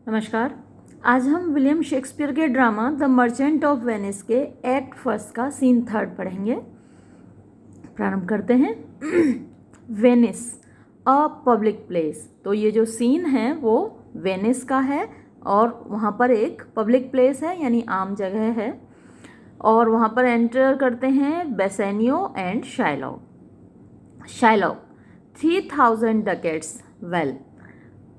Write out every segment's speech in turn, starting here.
नमस्कार। आज हम विलियम शेक्सपियर के drama the merchant of Venice के एक्ट फर्स्ट का सीन थर्ड पढ़ेंगे। प्रारंभ करते हैं। Venice a public place. तो ये जो सीन है वो वेनिस का है और वहाँ पर एक पब्लिक प्लेस है यानी आम जगह है और वहाँ पर एंटर करते हैं Bassanio and Shylock. Shylock 3000 ducats. Well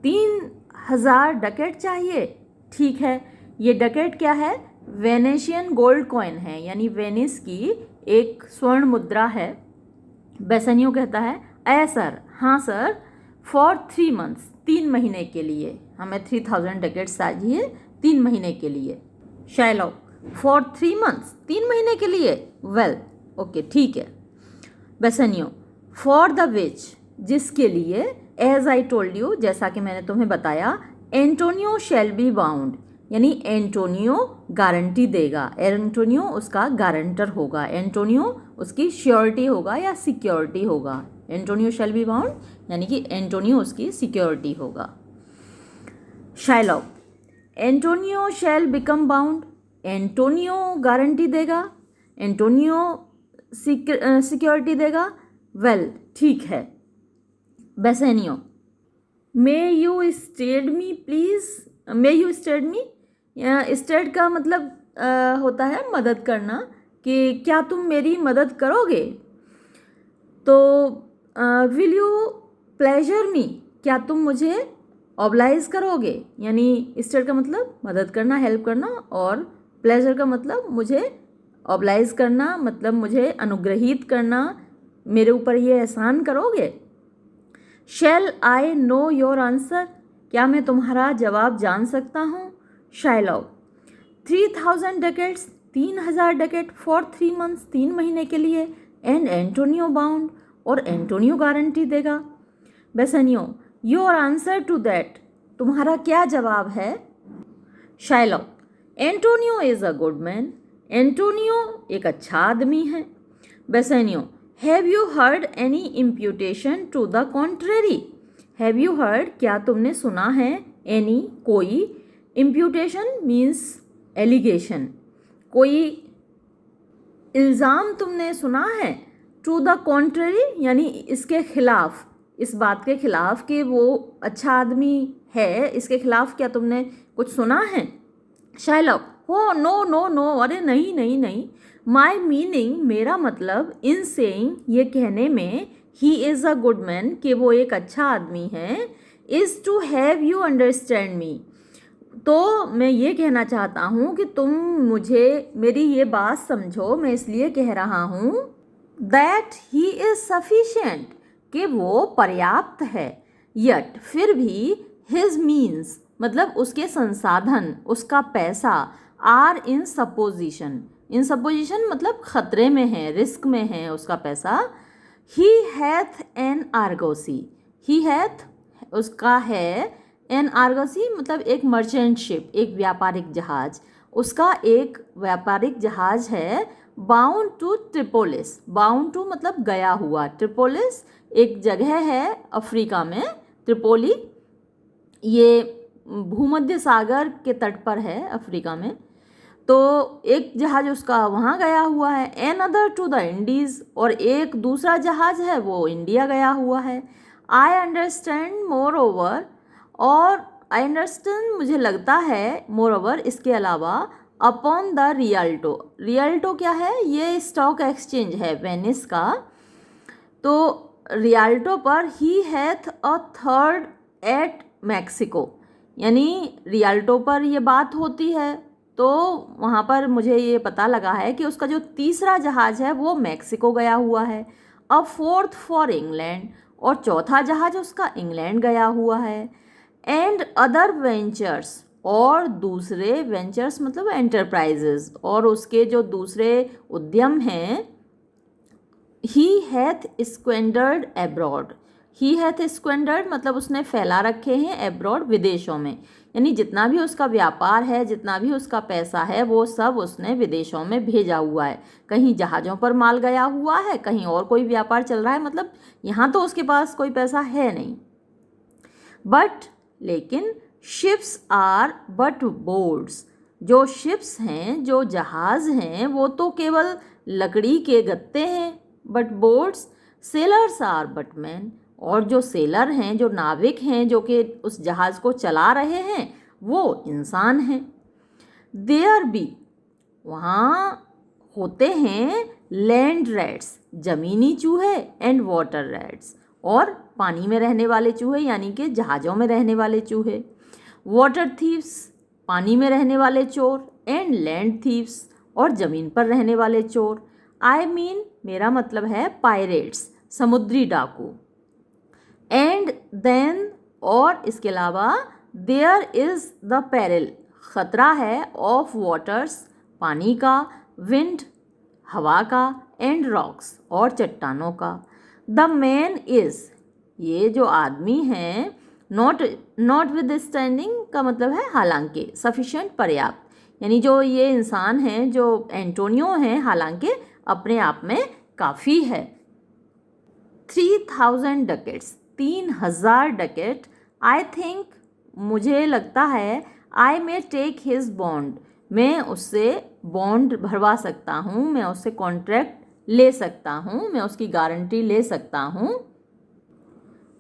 3000 ducat चाहिए, ठीक है। ये डकेट क्या है? वेनेशियन गोल्ड कॉइन है यानी वेनिस की एक स्वर्ण मुद्रा है। बेसेनियो कहता है सर, हाँ सर, फॉर 3 मंथ्स, 3 महीने के लिए हमें 3000 डकेट्स चाहिए 3 महीने के लिए। शाइलॉक फॉर 3 मंथ्स, 3 महीने के लिए। वेल ओके, ठीक है। बेसेनियो फॉर द विच, जिसके लिए, एज आई टोल्ड यू, जैसा कि मैंने तुम्हें बताया, एंटोनियो शैल बी बाउंड, यानी एंटोनियो गारंटी देगा। एंटोनियो उसका गारंटर होगा, एंटोनियो उसकी श्योरिटी होगा या सिक्योरिटी होगा। एंटोनियो शैल बी बाउंड यानी कि एंटोनियो उसकी सिक्योरिटी होगा। Shylock Antonio shall become bound, Antonio guarantee देगा, एंटोनियो सिक्योरिटी देगा। वेल ठीक है। Bassanio may you stead me please, may you stead me, stead का मतलब होता है मदद करना, कि क्या तुम मेरी मदद करोगे। तो विल यू प्लेजर मी, क्या तुम मुझे ऑब्लाइज करोगे, यानी स्टेड का मतलब मदद करना, हेल्प करना, और प्लेजर का मतलब मुझे ऑब्लाइज करना, मतलब मुझे अनुग्रहित करना, मेरे ऊपर ये एहसान करोगे। Shall I know your answer, क्या मैं तुम्हारा जवाब जान सकता हूँ। Shylock 3000 ducats, 3000 ducat for 3 months, 3 महीने के लिए, एंड एंटोनियो बाउंड, और एंटोनियो गारंटी देगा। Bassanio your answer to that, तुम्हारा क्या जवाब है। Shylock Antonio is a good man, Antonio एक अच्छा आदमी है। Bassanio have you heard any imputation to the contrary, have you heard, क्या तुमने सुना है, एनी कोई, इम्प्यूटेशन मीन्स एलिगेशन, कोई इल्ज़ाम तुमने सुना है, टू द कॉन्ट्रेरी यानी इसके खिलाफ, इस बात के खिलाफ कि वो अच्छा आदमी है, इसके खिलाफ क्या तुमने कुछ सुना है। शाइलॉक हो नो नो नो, अरे नहीं नहीं नहीं, माई मीनिंग, मेरा मतलब, इन सेइंग, ये कहने में, he is a good man, कि वो एक अच्छा आदमी है, is to have you understand me, तो मैं ये कहना चाहता हूँ कि तुम मुझे, मेरी ये बात समझो, मैं इसलिए कह रहा हूँ दैट ही इज़ सफिशिएंट, कि वो पर्याप्त है, यट फिर भी, हिज मीन्स मतलब उसके संसाधन, उसका पैसा, are in supposition, in supposition मतलब खतरे में है, रिस्क में है उसका पैसा। He hath an argosy, he hath उसका है, एन आर्गोसी मतलब एक मर्चेंट शिप, एक व्यापारिक जहाज, उसका एक व्यापारिक जहाज है। बाउंड टू ट्रिपोलिस, बाउंड टू मतलब गया हुआ, ट्रिपोलिस एक जगह है अफ्रीका में, ट्रिपोली ये भूमध्य सागर के तट पर है अफ्रीका में। तो एक जहाज उसका वहाँ गया हुआ है, another to the Indies, और एक दूसरा जहाज है वो इंडिया गया हुआ है। आई अंडरस्टैंड मोर ओवर, और आई अंडरस्टैंड मुझे लगता है, मोर ओवर इसके अलावा, अपॉन द रियल्टो, रियल्टो क्या है, ये स्टॉक एक्सचेंज है वेनिस का, तो रियल्टो पर ही hath a third at Mexico, यानी रियल्टो पर ये बात होती है, तो वहाँ पर मुझे ये पता लगा है कि उसका जो तीसरा जहाज़ है वो मैक्सिको गया हुआ है, अ फोर्थ फॉर इंग्लैंड, और चौथा जहाज़ उसका इंग्लैंड गया हुआ है, एंड अदर वेंचर्स, और दूसरे वेंचर्स मतलब एंटरप्राइजेज, और उसके जो दूसरे उद्यम हैं, ही हैथ स्क्वेंडर्ड एब्रॉड, ही हैथ स्क्वेंडर्ड मतलब उसने फैला रखे हैं, एब्रॉड विदेशों में, यानी जितना भी उसका व्यापार है, जितना भी उसका पैसा है, वो सब उसने विदेशों में भेजा हुआ है। कहीं जहाज़ों पर माल गया हुआ है, कहीं और कोई व्यापार चल रहा है, मतलब यहाँ तो उसके पास कोई पैसा है नहीं। बट लेकिन शिप्स आर बट बोर्ड्स, जो शिप्स हैं, जो जहाज़ हैं, वो तो केवल लकड़ी के गत्ते हैं, but boards, sailors are but men, और जो सेलर हैं, जो नाविक हैं, जो कि उस जहाज़ को चला रहे हैं, वो इंसान हैं। देयर बी, वहाँ होते हैं लैंड रैट्स, ज़मीनी चूहे, एंड वाटर रैट्स, और पानी में रहने वाले चूहे यानी कि जहाज़ों में रहने वाले चूहे, वाटर थीव्स, पानी में रहने वाले चोर, एंड लैंड थीव्स, और ज़मीन पर रहने वाले चोर। आई मीन, मेरा मतलब है पायरेट्स, समुद्री डाकू। एंड देन, और इसके अलावा, देयर इज़ द पेरिल, ख़तरा है, ऑफ वाटर्स, पानी का, विंड, हवा का, एंड रॉक्स, और चट्टानों का। द मैन इज़, ये जो आदमी हैं, नॉट विद स्टैंडिंग का मतलब है हालांकि, सफिशेंट, पर्याप्त, यानी जो ये इंसान हैं, जो एंटोनियो हैं, हालांकि अपने आप में काफ़ी है। 3000 डकेट्स, 3000 डकेट। आई थिंक, मुझे लगता है, आई मे टेक हिज बॉन्ड, मैं उससे बॉन्ड भरवा सकता हूँ, मैं उससे कॉन्ट्रैक्ट ले सकता हूँ, मैं उसकी गारंटी ले सकता हूँ।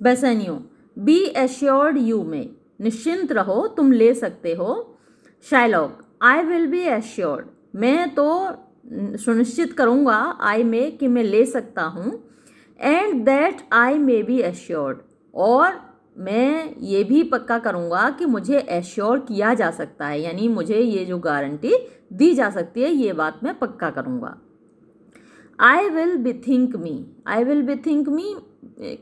Bassanio, be assured you may, निश्चिंत रहो, तुम ले सकते हो। Shylock, I will be assured, मैं तो सुनिश्चित करूँगा, आई मे, कि मैं ले सकता हूँ। And that I may be assured, और मैं ये भी पक्का करूँगा कि मुझे एश्योर किया जा सकता है, यानी मुझे ये जो गारंटी दी जा सकती है, ये बात मैं पक्का करूँगा। I will bethink me, I will bethink me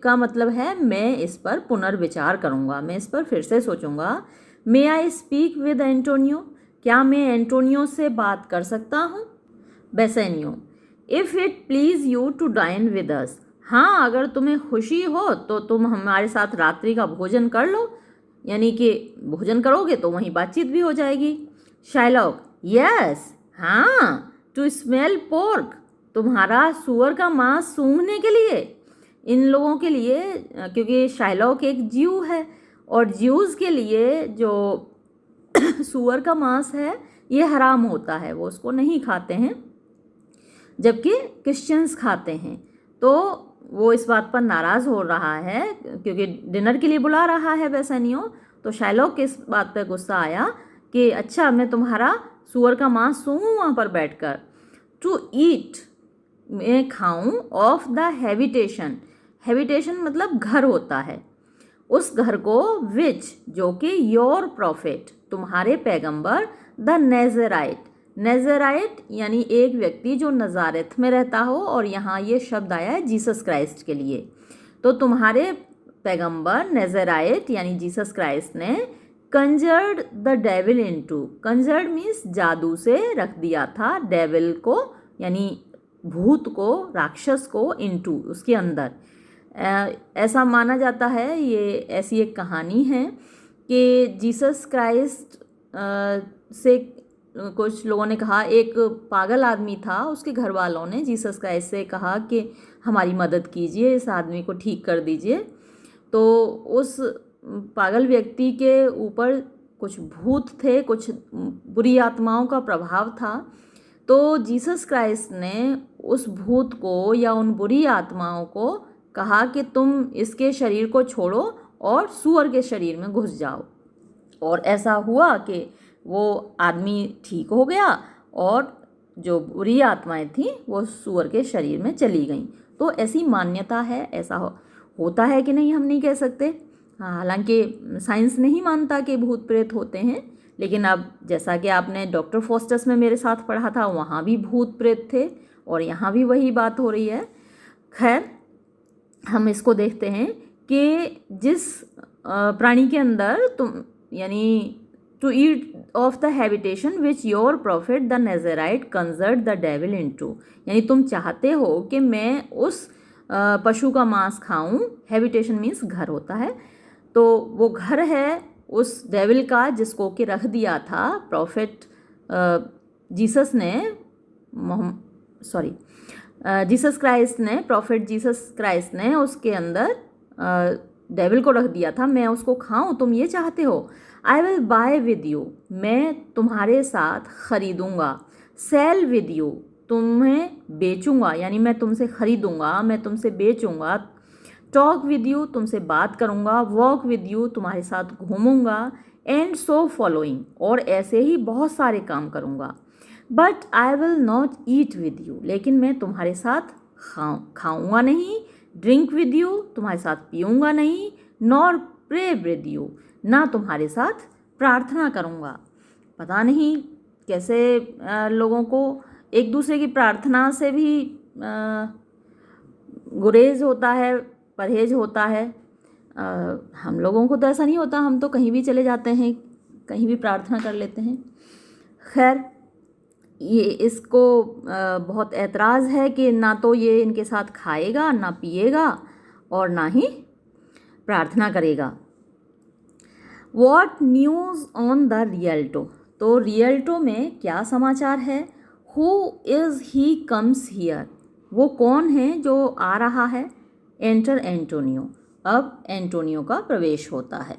का मतलब है मैं इस पर पुनर्विचार करूँगा, मैं इस पर फिर से सोचूंगा। May I speak with Antonio, क्या मैं एंटोनियो से बात कर सकता हूँ। Bassanio, if it please you to dine with us, हाँ, अगर तुम्हें खुशी हो तो तुम हमारे साथ रात्रि का भोजन कर लो, यानी कि भोजन करोगे तो वहीं बातचीत भी हो जाएगी। शाइलॉक, यस, हाँ, टू स्मेल पोर्क, तुम्हारा सूअर का मांस सूंघने के लिए, इन लोगों के लिए, क्योंकि शाइलॉक एक ज्यू है, और ज्यूज़ के लिए जो सूअर का मांस है ये हराम होता है, वो उसको नहीं खाते हैं, जबकि क्रिश्चियंस खाते हैं। तो वो इस बात पर नाराज़ हो रहा है, क्योंकि डिनर के लिए बुला रहा है बेसेनियो। तो शाइलॉक के इस बात पर गुस्सा आया कि अच्छा, मैं तुम्हारा सूअर का मांस सूंघूं वहाँ पर बैठकर। टू ईट, मैं खाऊं, ऑफ द हैबिटेशन, हैबिटेशन मतलब घर होता है, उस घर को, विच, जो कि योर प्रॉफिट, तुम्हारे पैगंबर, द नेज़राइट, नेज़राइट यानी एक व्यक्ति जो नज़ारेत में रहता हो, और यहाँ ये शब्द आया है जीसस क्राइस्ट के लिए। तो तुम्हारे पैगंबर नेज़राइट यानी जीसस क्राइस्ट ने कंजर्ड द डेविल इनटू, कंजर्ड मीन्स जादू से रख दिया था, डेविल को यानी भूत को, राक्षस को, इनटू उसके अंदर। ऐसा माना जाता है, ये ऐसी एक कहानी है कि जीसस क्राइस्ट से कुछ लोगों ने कहा, एक पागल आदमी था, उसके घर वालों ने जीसस क्राइस्ट से कहा कि हमारी मदद कीजिए, इस आदमी को ठीक कर दीजिए। तो उस पागल व्यक्ति के ऊपर कुछ भूत थे, कुछ बुरी आत्माओं का प्रभाव था। तो जीसस क्राइस्ट ने उस भूत को या उन बुरी आत्माओं को कहा कि तुम इसके शरीर को छोड़ो और सूअर के शरीर में घुस जाओ, और ऐसा हुआ कि वो आदमी ठीक हो गया, और जो बुरी आत्माएं थीं वो सूअर के शरीर में चली गईं। तो ऐसी मान्यता है, ऐसा होता है कि नहीं हम नहीं कह सकते। हालांकि साइंस नहीं मानता कि भूत प्रेत होते हैं, लेकिन अब जैसा कि आपने डॉक्टर फॉस्टस में मेरे साथ पढ़ा था, वहाँ भी भूत प्रेत थे, और यहाँ भी वही बात हो रही है। खैर, हम इसको देखते हैं कि जिस प्राणी के अंदर तुम, यानी to eat of the habitation which your prophet the Nazarite conjured the devil into, यानी तुम चाहते हो कि मैं उस पशु का मांस खाऊं। हैबिटेशन मीन्स घर होता है, तो वो घर है उस डेविल का जिसको कि रख दिया था प्रॉफिट जीसस ने, जीसस क्राइस्ट ने, प्रॉफिट जीसस क्राइस्ट ने उसके अंदर डेविल को रख दिया था, मैं उसको खाऊं, तुम ये चाहते हो। I will buy with you, मैं तुम्हारे साथ खरीदूंगा। सेल विद यू, तुम्हें बेचूंगा, यानी मैं तुमसे खरीदूंगा, मैं तुमसे बेचूंगा। टॉक विद यू, तुमसे बात करूंगा। वॉक विद यू, तुम्हारे साथ घूमूंगा। एंड सो फॉलोइंग, और ऐसे ही बहुत सारे काम करूंगा। But I will not eat with you, लेकिन मैं तुम्हारे साथ खाऊंगा नहीं। ड्रिंक विद यू, तुम्हारे साथ पीऊँगा नहीं। नॉर प्रे विद यू, ना तुम्हारे साथ प्रार्थना करूँगा। पता नहीं कैसे लोगों को एक दूसरे की प्रार्थना से भी गुरेज होता है, परहेज होता है। हम लोगों को तो ऐसा नहीं होता, हम तो कहीं भी चले जाते हैं, कहीं भी प्रार्थना कर लेते हैं। खैर, ये इसको बहुत एतराज़ है कि ना तो ये इनके साथ खाएगा, ना पिएगा, और ना ही प्रार्थना करेगा। वॉट न्यूज़ ऑन द रियल्टो, तो रियल्टो में क्या समाचार है। Who is he comes here, वो कौन है जो आ रहा है। एंटर एंटोनियो, अब एंटोनियो का प्रवेश होता है।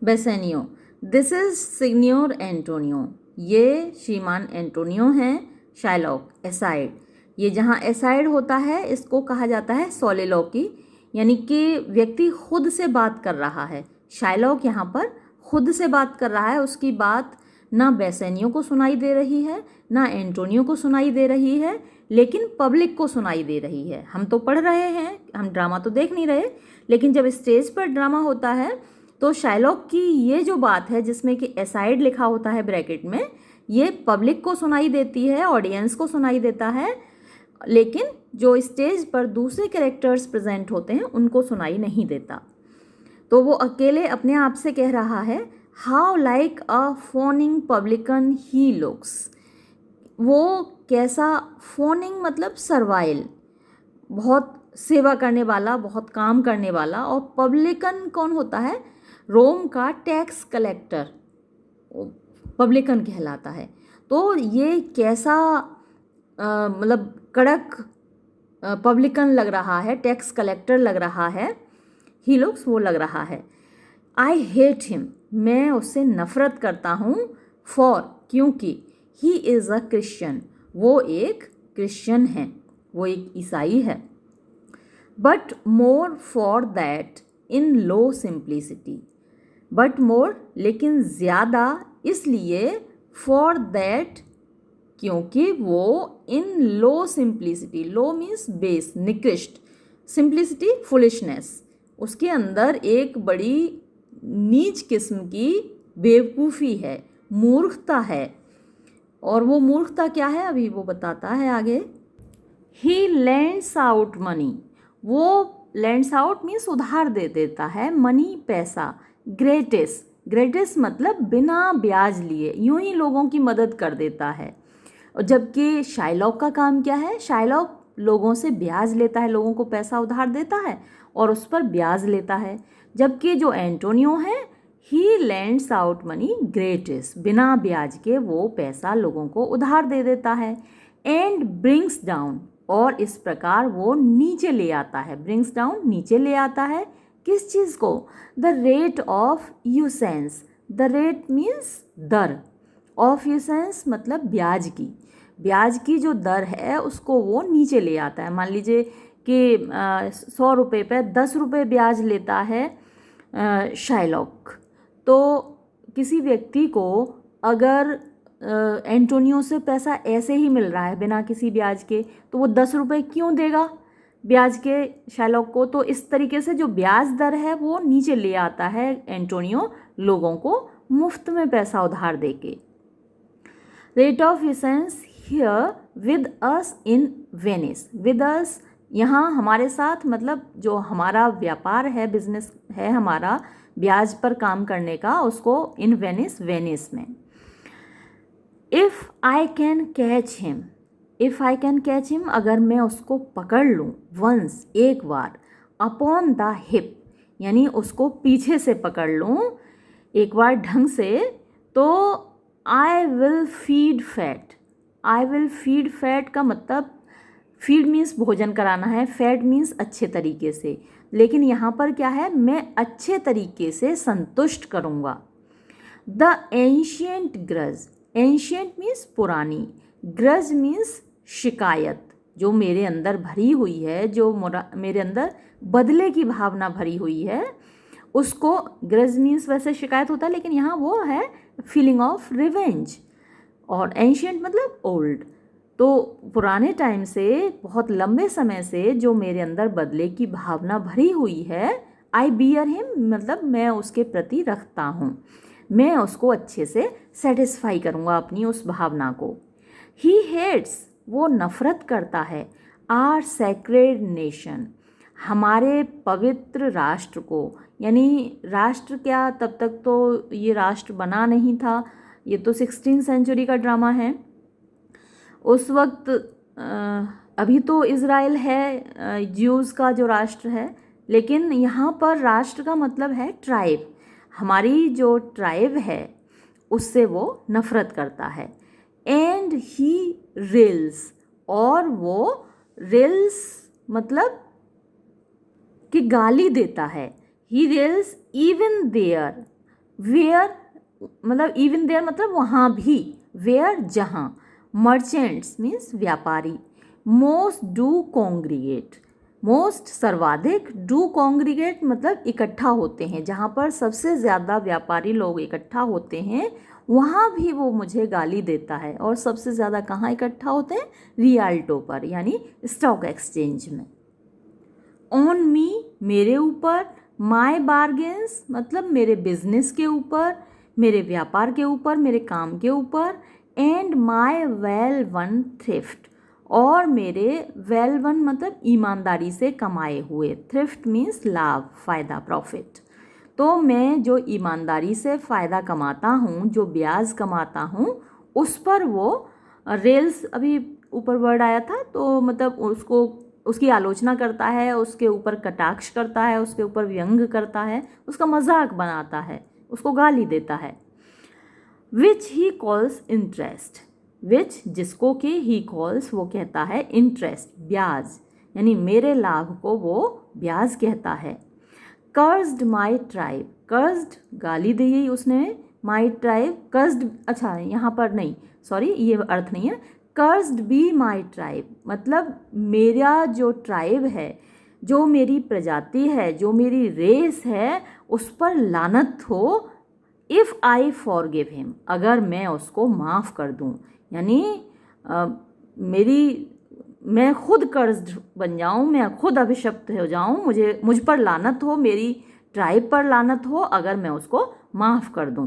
बेसेनियो, दिस इज़ सिग्नियोर एंटोनियो, ये श्रीमान एंटोनियो हैं। शाइलॉक, एसाइड, ये जहाँ एसाइड होता है इसको कहा जाता है सोलिलोकी, यानी कि व्यक्ति खुद से बात कर रहा है। शाइलॉक यहाँ पर खुद से बात कर रहा है, उसकी बात ना बेसेनियो को सुनाई दे रही है, ना एंटोनियो को सुनाई दे रही है, लेकिन पब्लिक को सुनाई दे रही है। हम तो पढ़ रहे हैं, हम ड्रामा तो देख नहीं रहे, लेकिन जब स्टेज पर ड्रामा होता है तो शाइलॉक की ये जो बात है जिसमें कि एसाइड लिखा होता है ब्रैकेट में, ये पब्लिक को सुनाई देती है, ऑडियंस को सुनाई देता है, लेकिन जो स्टेज पर दूसरे कैरेक्टर्स प्रेजेंट होते हैं उनको सुनाई नहीं देता। तो वो अकेले अपने आप से कह रहा है, how like a fawning publican he looks, वो कैसा, फोनिंग मतलब सर्वाइल, बहुत सेवा करने वाला, बहुत काम करने वाला। और पब्लिकन कौन होता है, रोम का टैक्स कलेक्टर पब्लिकन कहलाता है। तो ये कैसा मतलब कड़क पब्लिकन लग रहा है, टैक्स कलेक्टर लग रहा है। ही लुक्स, वो लग रहा है। आई हेट हिम, मैं उससे नफ़रत करता हूँ। फॉर, क्योंकि ही इज़ अ क्रिश्चियन, वो एक क्रिश्चियन है, वो एक ईसाई है। But more for that in low simplicity, but more, लेकिन ज़्यादा इसलिए, फॉर दैट, क्योंकि वो इन लो सिंप्लिसिटी, लो मीन्स बेस, निकृष्ट, सिंप्लिसिटी फुलिशनेस, उसके अंदर एक बड़ी नीच किस्म की बेवकूफ़ी है, मूर्खता है। और वो मूर्खता क्या है अभी वो बताता है आगे। ही लैंड्स आउट मनी, वो लैंड्स आउट मीन्स उधार दे देता है, मनी पैसा। ग्रेटिस, ग्रेटिस मतलब बिना ब्याज लिए, यूं ही लोगों की मदद कर देता है। और जबकि शाइलॉक का काम क्या है, शाइलॉक लोगों से ब्याज लेता है, लोगों को पैसा उधार देता है और उस पर ब्याज लेता है। जबकि जो एंटोनियो है, ही लैंड्स आउट मनी ग्रेटिस, बिना ब्याज के वो पैसा लोगों को उधार दे देता है। एंड ब्रिंग्स डाउन, और इस प्रकार वो नीचे ले आता है, ब्रिंग्स डाउन नीचे ले आता है, किस चीज़ को, the rate of usance, the rate means दर, ऑफ यूसेंस मतलब ब्याज की, ब्याज की जो दर है उसको वो नीचे ले आता है। मान लीजिए कि 100 रुपये पर 10 रुपये ब्याज लेता है शाइलॉक, तो किसी व्यक्ति को अगर एंटोनियो से पैसा ऐसे ही मिल रहा है बिना किसी ब्याज के, तो वो 10 रुपये क्यों देगा ब्याज के शाइलॉक को। तो इस तरीके से जो ब्याज दर है वो नीचे ले आता है एंटोनियो, लोगों को मुफ्त में पैसा उधार देके। Rate of usance here with us in Venice, with us यहाँ हमारे साथ, मतलब जो हमारा व्यापार है, बिजनेस है हमारा ब्याज पर काम करने का, उसको इन वेनिस, वेनिस में। If I can catch him, if I can catch him, अगर मैं उसको पकड़ लूँ, वंस, एक बार, अपॉन द हिप, यानी उसको पीछे से पकड़ लूँ एक बार ढंग से, तो I will feed fat, I will feed fat का मतलब, फीड मीन्स भोजन कराना है, फैट मीन्स अच्छे तरीके से, लेकिन यहाँ पर क्या है, मैं अच्छे तरीके से संतुष्ट करूँगा। The ancient grudge, ancient means पुरानी, ग्रज मीन्स शिकायत, जो मेरे अंदर भरी हुई है, जो मेरे अंदर बदले की भावना भरी हुई है, उसको, ग्रज मीन्स वैसे शिकायत होता है लेकिन यहाँ वो है फीलिंग ऑफ रिवेंज, और एंशियंट मतलब ओल्ड, तो पुराने टाइम से, बहुत लंबे समय से जो मेरे अंदर बदले की भावना भरी हुई है, आई बियर हिम मतलब मैं उसके प्रति रखता हूँ, मैं उसको अच्छे से सेटिस्फाई करूँगा अपनी उस भावना को। ही हेट्स, वो नफ़रत करता है, आर सैक्रेड नेशन, हमारे पवित्र राष्ट्र को, यानी राष्ट्र क्या, तब तक तो ये राष्ट्र बना नहीं था, ये तो 16वीं सेंचुरी का ड्रामा है। उस वक्त अभी तो इज़राइल है, ज्यूज़ का जो राष्ट्र है, लेकिन यहाँ पर राष्ट्र का मतलब है ट्राइब, हमारी जो ट्राइब है उससे वो नफ़रत करता है। एंड ही रेल्स, और वो रेल्स मतलब कि गाली देता है। ही रेल्स इवन देयर, वेयर मतलब इवन देयर मतलब वहाँ भी, वेयर जहाँ, मर्चेंट्स मीन्स व्यापारी, मोस्ट डू कॉन्ग्रीगेट, मोस्ट सर्वाधिक, डू कॉन्ग्रीगेट मतलब इकट्ठा होते हैं, जहाँ पर सबसे ज़्यादा व्यापारी लोग इकट्ठा होते हैं वहाँ भी वो मुझे गाली देता है। और सबसे ज़्यादा कहाँ इकट्ठा होते हैं, रियाल्टो पर, यानी स्टॉक एक्सचेंज में। ऑन मी मेरे ऊपर, माई बार्गेन्स मतलब मेरे बिजनेस के ऊपर, मेरे व्यापार के ऊपर, मेरे काम के ऊपर, and my well one thrift, और मेरे वेल वन मतलब ईमानदारी से कमाए हुए, थ्रिफ्ट मीन्स लाभ, फ़ायदा, प्रॉफिट, तो मैं जो ईमानदारी से फ़ायदा कमाता हूँ, जो ब्याज कमाता हूँ, उस पर वो रेल्स, अभी ऊपर वर्ड आया था तो मतलब उसको, उसकी आलोचना करता है, उसके ऊपर कटाक्ष करता है, उसके ऊपर व्यंग करता है, उसका मजाक बनाता है, उसको गाली देता है। विच ही कॉल्स इंटरेस्ट, विच जिसको कि ही कॉल्स वो कहता है इंटरेस्ट, ब्याज, यानी मेरे लाभ को वो ब्याज कहता है। कर्स्ड माई ट्राइब, कर्स्ड गाली दी उसने, माई ट्राइब कर्स्ड, अच्छा यहाँ पर नहीं, सॉरी ये अर्थ नहीं है, कर्स्ड बी माई ट्राइब मतलब मेरा जो ट्राइब है, जो मेरी प्रजाति है, जो मेरी रेस है, उस पर लानत हो, इफ़ आई फॉरगिव हिम अगर मैं उसको माफ़ कर दूं, यानी मैं खुद कर्ज बन जाऊं, मैं खुद अभिशप्त हो जाऊं, मुझ पर लानत हो, मेरी ट्राइब पर लानत हो अगर मैं उसको माफ़ कर दूं।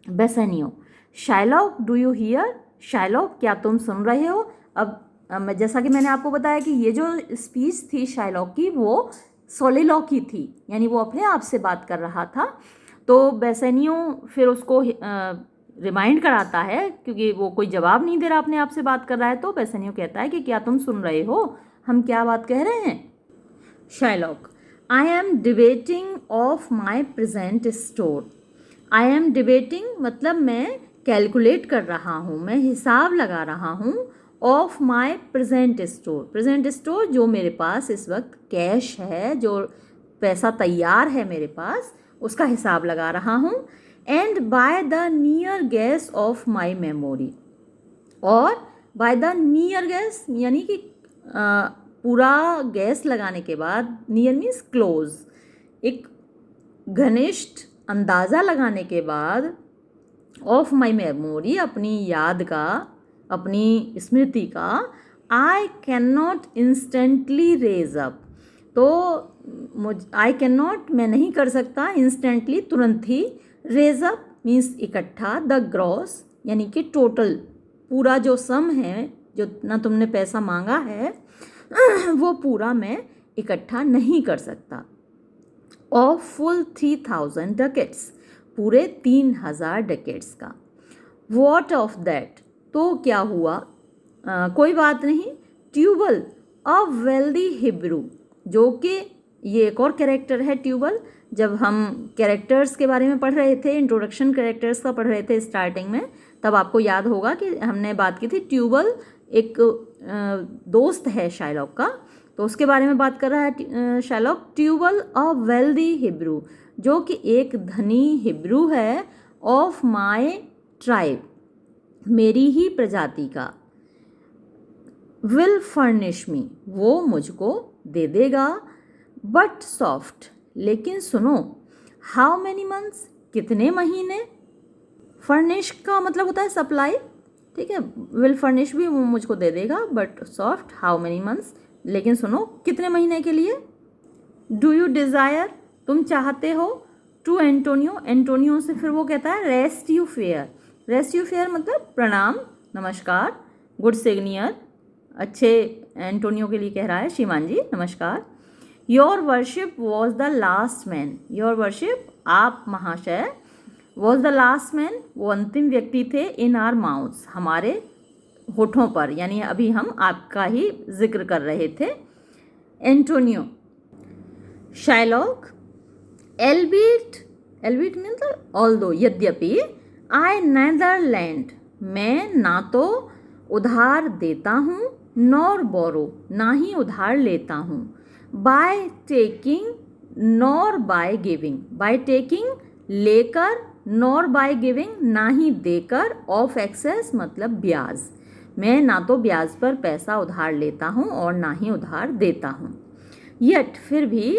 Bassanio, Shylock do you here, Shylock क्या तुम सुन रहे हो। अब जैसा कि मैंने आपको बताया कि ये जो स्पीच थी शाइलॉक की वो सोलिलॉक की थी, यानी वो अपने आप से बात कर रहा था। तो बेसेनियो फिर उसको रिमाइंड कराता है, क्योंकि वो कोई जवाब नहीं दे रहा, अपने आप से बात कर रहा है, तो बेसेनियो कहता है कि क्या तुम सुन रहे हो, हम क्या बात कह रहे हैं। Shylock, I am debating of my present store, I am debating मतलब मैं कैलकुलेट कर रहा हूँ, मैं हिसाब लगा रहा हूँ, of my present store, present store जो मेरे पास इस वक्त कैश है, जो पैसा तैयार है मेरे पास, उसका हिसाब लगा रहा हूँ। And by the near gas of my memory, और बाय द नियर गैस यानी कि पूरा गैस लगाने के बाद, नियर मीन्स क्लोज, एक घनिष्ठ अंदाज़ा लगाने के बाद, ऑफ माई मेमोरी अपनी याद का, अपनी स्मृति का, I can not instantly raise up, तो आई कैन नॉट मैं नहीं कर सकता, इंस्टेंटली तुरंत ही, रेज अप मीन्स इकट्ठा, द ग्रॉस यानी कि टोटल, पूरा जो सम है, जो ना तुमने पैसा मांगा है वो पूरा मैं इकट्ठा नहीं कर सकता। ऑफ फुल 3000 डकेट्स, पूरे 3000 डकेट्स का। वॉट ऑफ दैट, तो क्या हुआ, कोई बात नहीं। ट्यूबल, अ वेल्दी हिब्रू, जो कि ये एक और कैरेक्टर है ट्यूबल। जब हम कैरेक्टर्स के बारे में पढ़ रहे थे, इंट्रोडक्शन कैरेक्टर्स का पढ़ रहे थे स्टार्टिंग में, तब आपको याद होगा कि हमने बात की थी ट्यूबल एक दोस्त है शाइलॉक का, तो उसके बारे में बात कर रहा है Shylock. Tubal a wealthy Hebrew, जो कि एक धनी हिब्रू है, ऑफ माई ट्राइब, मेरी ही प्रजाति का, विल फर्निश मी, वो मुझको दे देगा, बट सॉफ्ट, लेकिन सुनो, हाउ मैनी मंथ्स, कितने महीने, फर्निश का मतलब होता है सप्लाई, ठीक है, विल फर्निश भी वो मुझको दे देगा, but soft, how many months, लेकिन सुनो कितने महीने के लिए। डू यू डिज़ायर, तुम चाहते हो, टू एंटोनियो, एंटोनियो से फिर वो कहता है rest you fair, rest you fair मतलब प्रणाम, नमस्कार, गुड सिग्नियर, अच्छे एंटोनियो के लिए कह रहा है, श्रीमान जी नमस्कार। Your worship was the last man, your worship, आप महाशय, वॉज द लास्ट मैन, वो अंतिम व्यक्ति थे, इन आर माउथ्स, हमारे होठों पर, यानी अभी हम आपका ही जिक्र कर रहे थे। एंटोनियो, शार्लॉक, एल्बिट, एल्बिट मतलब ऑल्दो, यद्यपि, आई नेदर लैंड, मैं ना तो उधार देता हूँ, नॉर बोरो, ना ही उधार लेता हूँ, by taking nor by giving, by taking लेकर, नॉर बाय गिविंग ना ही देकर, ऑफ एक्सेस मतलब ब्याज, मैं ना तो ब्याज पर पैसा उधार लेता हूँ और ना ही उधार देता हूँ। यट फिर भी,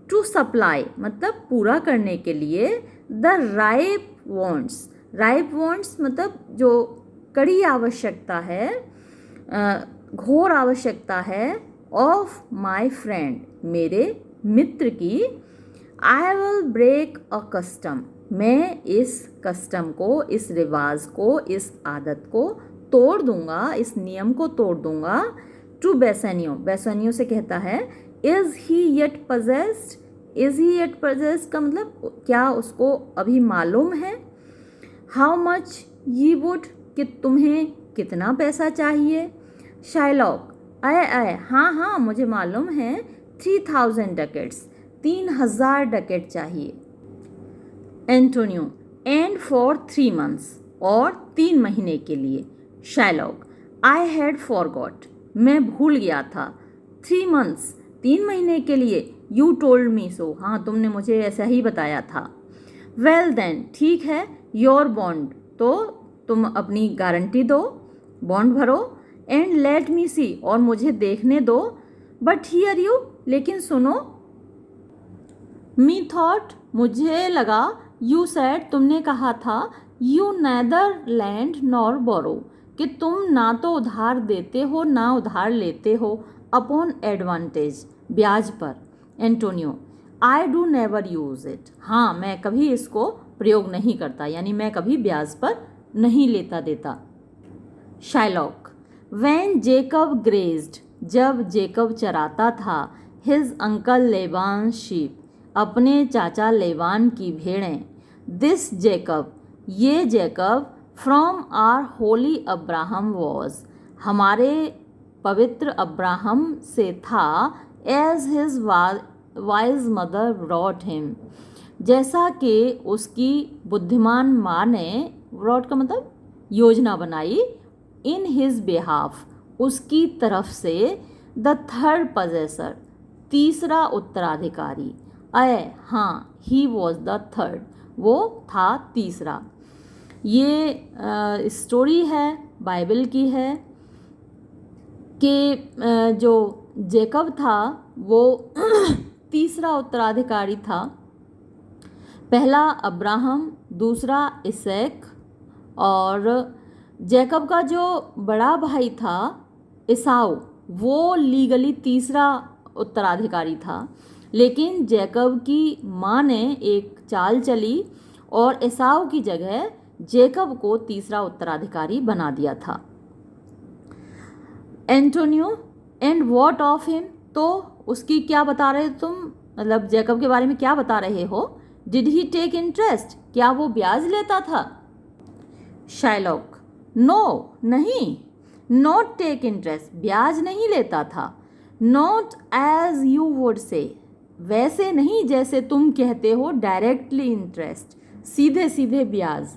टू सप्लाई मतलब पूरा करने के लिए, the ripe wants, ripe wants मतलब जो कड़ी आवश्यकता है, घोर आवश्यकता है, ऑफ माई फ्रेंड, मेरे मित्र की, I will break a custom, मैं इस कस्टम को, इस रिवाज को, इस आदत को तोड़ दूंगा, इस नियम को तोड़ दूंगा। टू बेसनियो, बेसनियो से कहता है, is he yet possessed, is he yet possessed का मतलब क्या उसको अभी मालूम है। हाउ मच ये वुड, कि तुम्हें कितना पैसा चाहिए। शार्लॉक, आए हाँ हाँ मुझे मालूम है, 3000 डकेट्स, 3000 डकेट चाहिए। एंटोनियो, एंड फॉर 3 months, और 3 महीने के लिए। शार्लॉक, आई हैड फॉरगॉट, मैं भूल गया था। 3 months, 3 महीने के लिए। यू टोल्ड मी सो, हाँ तुमने मुझे ऐसा ही बताया था। वेल देन, ठीक है, योर बॉन्ड, तो तुम अपनी गारंटी दो, बॉन्ड भरो, एंड लेट मी सी, और मुझे देखने दो, बट हियर यू, लेकिन सुनो, मी थॉट, मुझे लगा, यू सेड, तुमने कहा था, यू नेदर लैंड नॉर बोरो, कि तुम ना तो उधार देते हो ना उधार लेते हो, अपॉन एडवांटेज, ब्याज पर। Antonio, I do never use it, हाँ मैं कभी इसको प्रयोग नहीं करता, यानी मैं कभी ब्याज पर नहीं लेता देता। शार्लॉक, व्हेन जेकब ग्रेज्ड, जब जेकब चराता था, हिज अंकल लेबान शीप, अपने चाचा लेबान की भेड़ें, दिस जेकब, ये Jacob, from our holy Abraham was, हमारे पवित्र अब्राहम से था, as his wise mother brought him, जैसा कि उसकी बुद्धिमान माँ ने, ब्रॉट का मतलब योजना बनाई, इन हिज बिहाफ, उसकी तरफ से, द थर्ड पजेसर, तीसरा उत्तराधिकारी, हाँ ही वॉज द थर्ड, वो था तीसरा। ये स्टोरी है, बाइबल की है, कि जो जेकब था वो तीसरा उत्तराधिकारी था, पहला अब्राहम, दूसरा इसैक, और जेकब का जो बड़ा भाई था एसाऊ, वो लीगली तीसरा उत्तराधिकारी था, लेकिन जेकब की माँ ने एक चाल चली और एसाऊ की जगह जेकब को तीसरा उत्तराधिकारी बना दिया था। Antonio, and what of him, तो उसकी क्या बता रहे तुम, मतलब जेकब के बारे में क्या बता रहे हो। डिड ही टेक इंटरेस्ट, क्या वो ब्याज लेता था। शार्लॉक, नो, नहीं, नॉट टेक इंटरेस्ट, ब्याज नहीं लेता था, not as you would say, वैसे नहीं जैसे तुम कहते हो, डायरेक्टली इंटरेस्ट, सीधे सीधे ब्याज।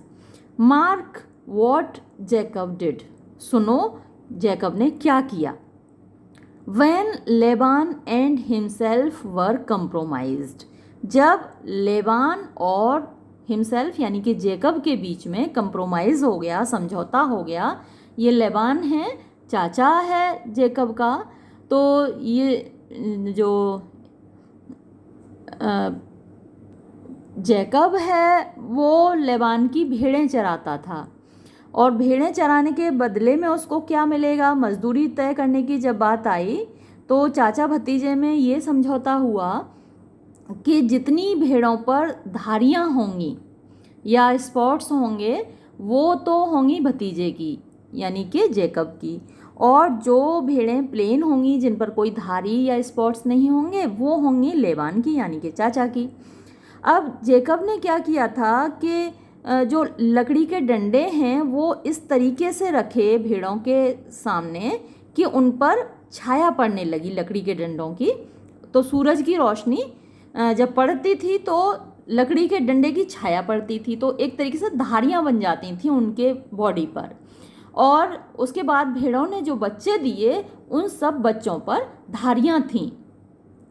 मार्क वॉट जेकब डिड, सुनो जेकब ने क्या किया। When Laban and himself were compromised, जब लेबान और हिमसेल्फ यानी कि जेकब के बीच में कंप्रोमाइज़ हो गया, समझौता हो गया। ये लेबान है, चाचा है जेकब का, तो ये जो जेकब है वो लेबान की भेड़ें चराता था, और भेड़ें चराने के बदले में उसको क्या मिलेगा, मजदूरी तय करने की जब बात आई तो चाचा भतीजे में ये समझौता हुआ कि जितनी भेड़ों पर धारियाँ होंगी या स्पॉट्स होंगे वो तो होंगी भतीजे की यानी कि जेकब की, और जो भेड़ें प्लेन होंगी जिन पर कोई धारी या स्पॉट्स नहीं होंगे वो होंगी लेबान की यानी कि चाचा की। अब जेकब ने क्या किया था कि जो लकड़ी के डंडे हैं वो इस तरीके से रखे भेड़ों के सामने कि उन पर छाया पड़ने लगी लकड़ी के डंडों की। तो सूरज की रोशनी जब पड़ती थी तो लकड़ी के डंडे की छाया पड़ती थी, तो एक तरीके से धारियाँ बन जाती थी उनके बॉडी पर। और उसके बाद भेड़ों ने जो बच्चे दिए उन सब बच्चों पर धारियाँ थीं।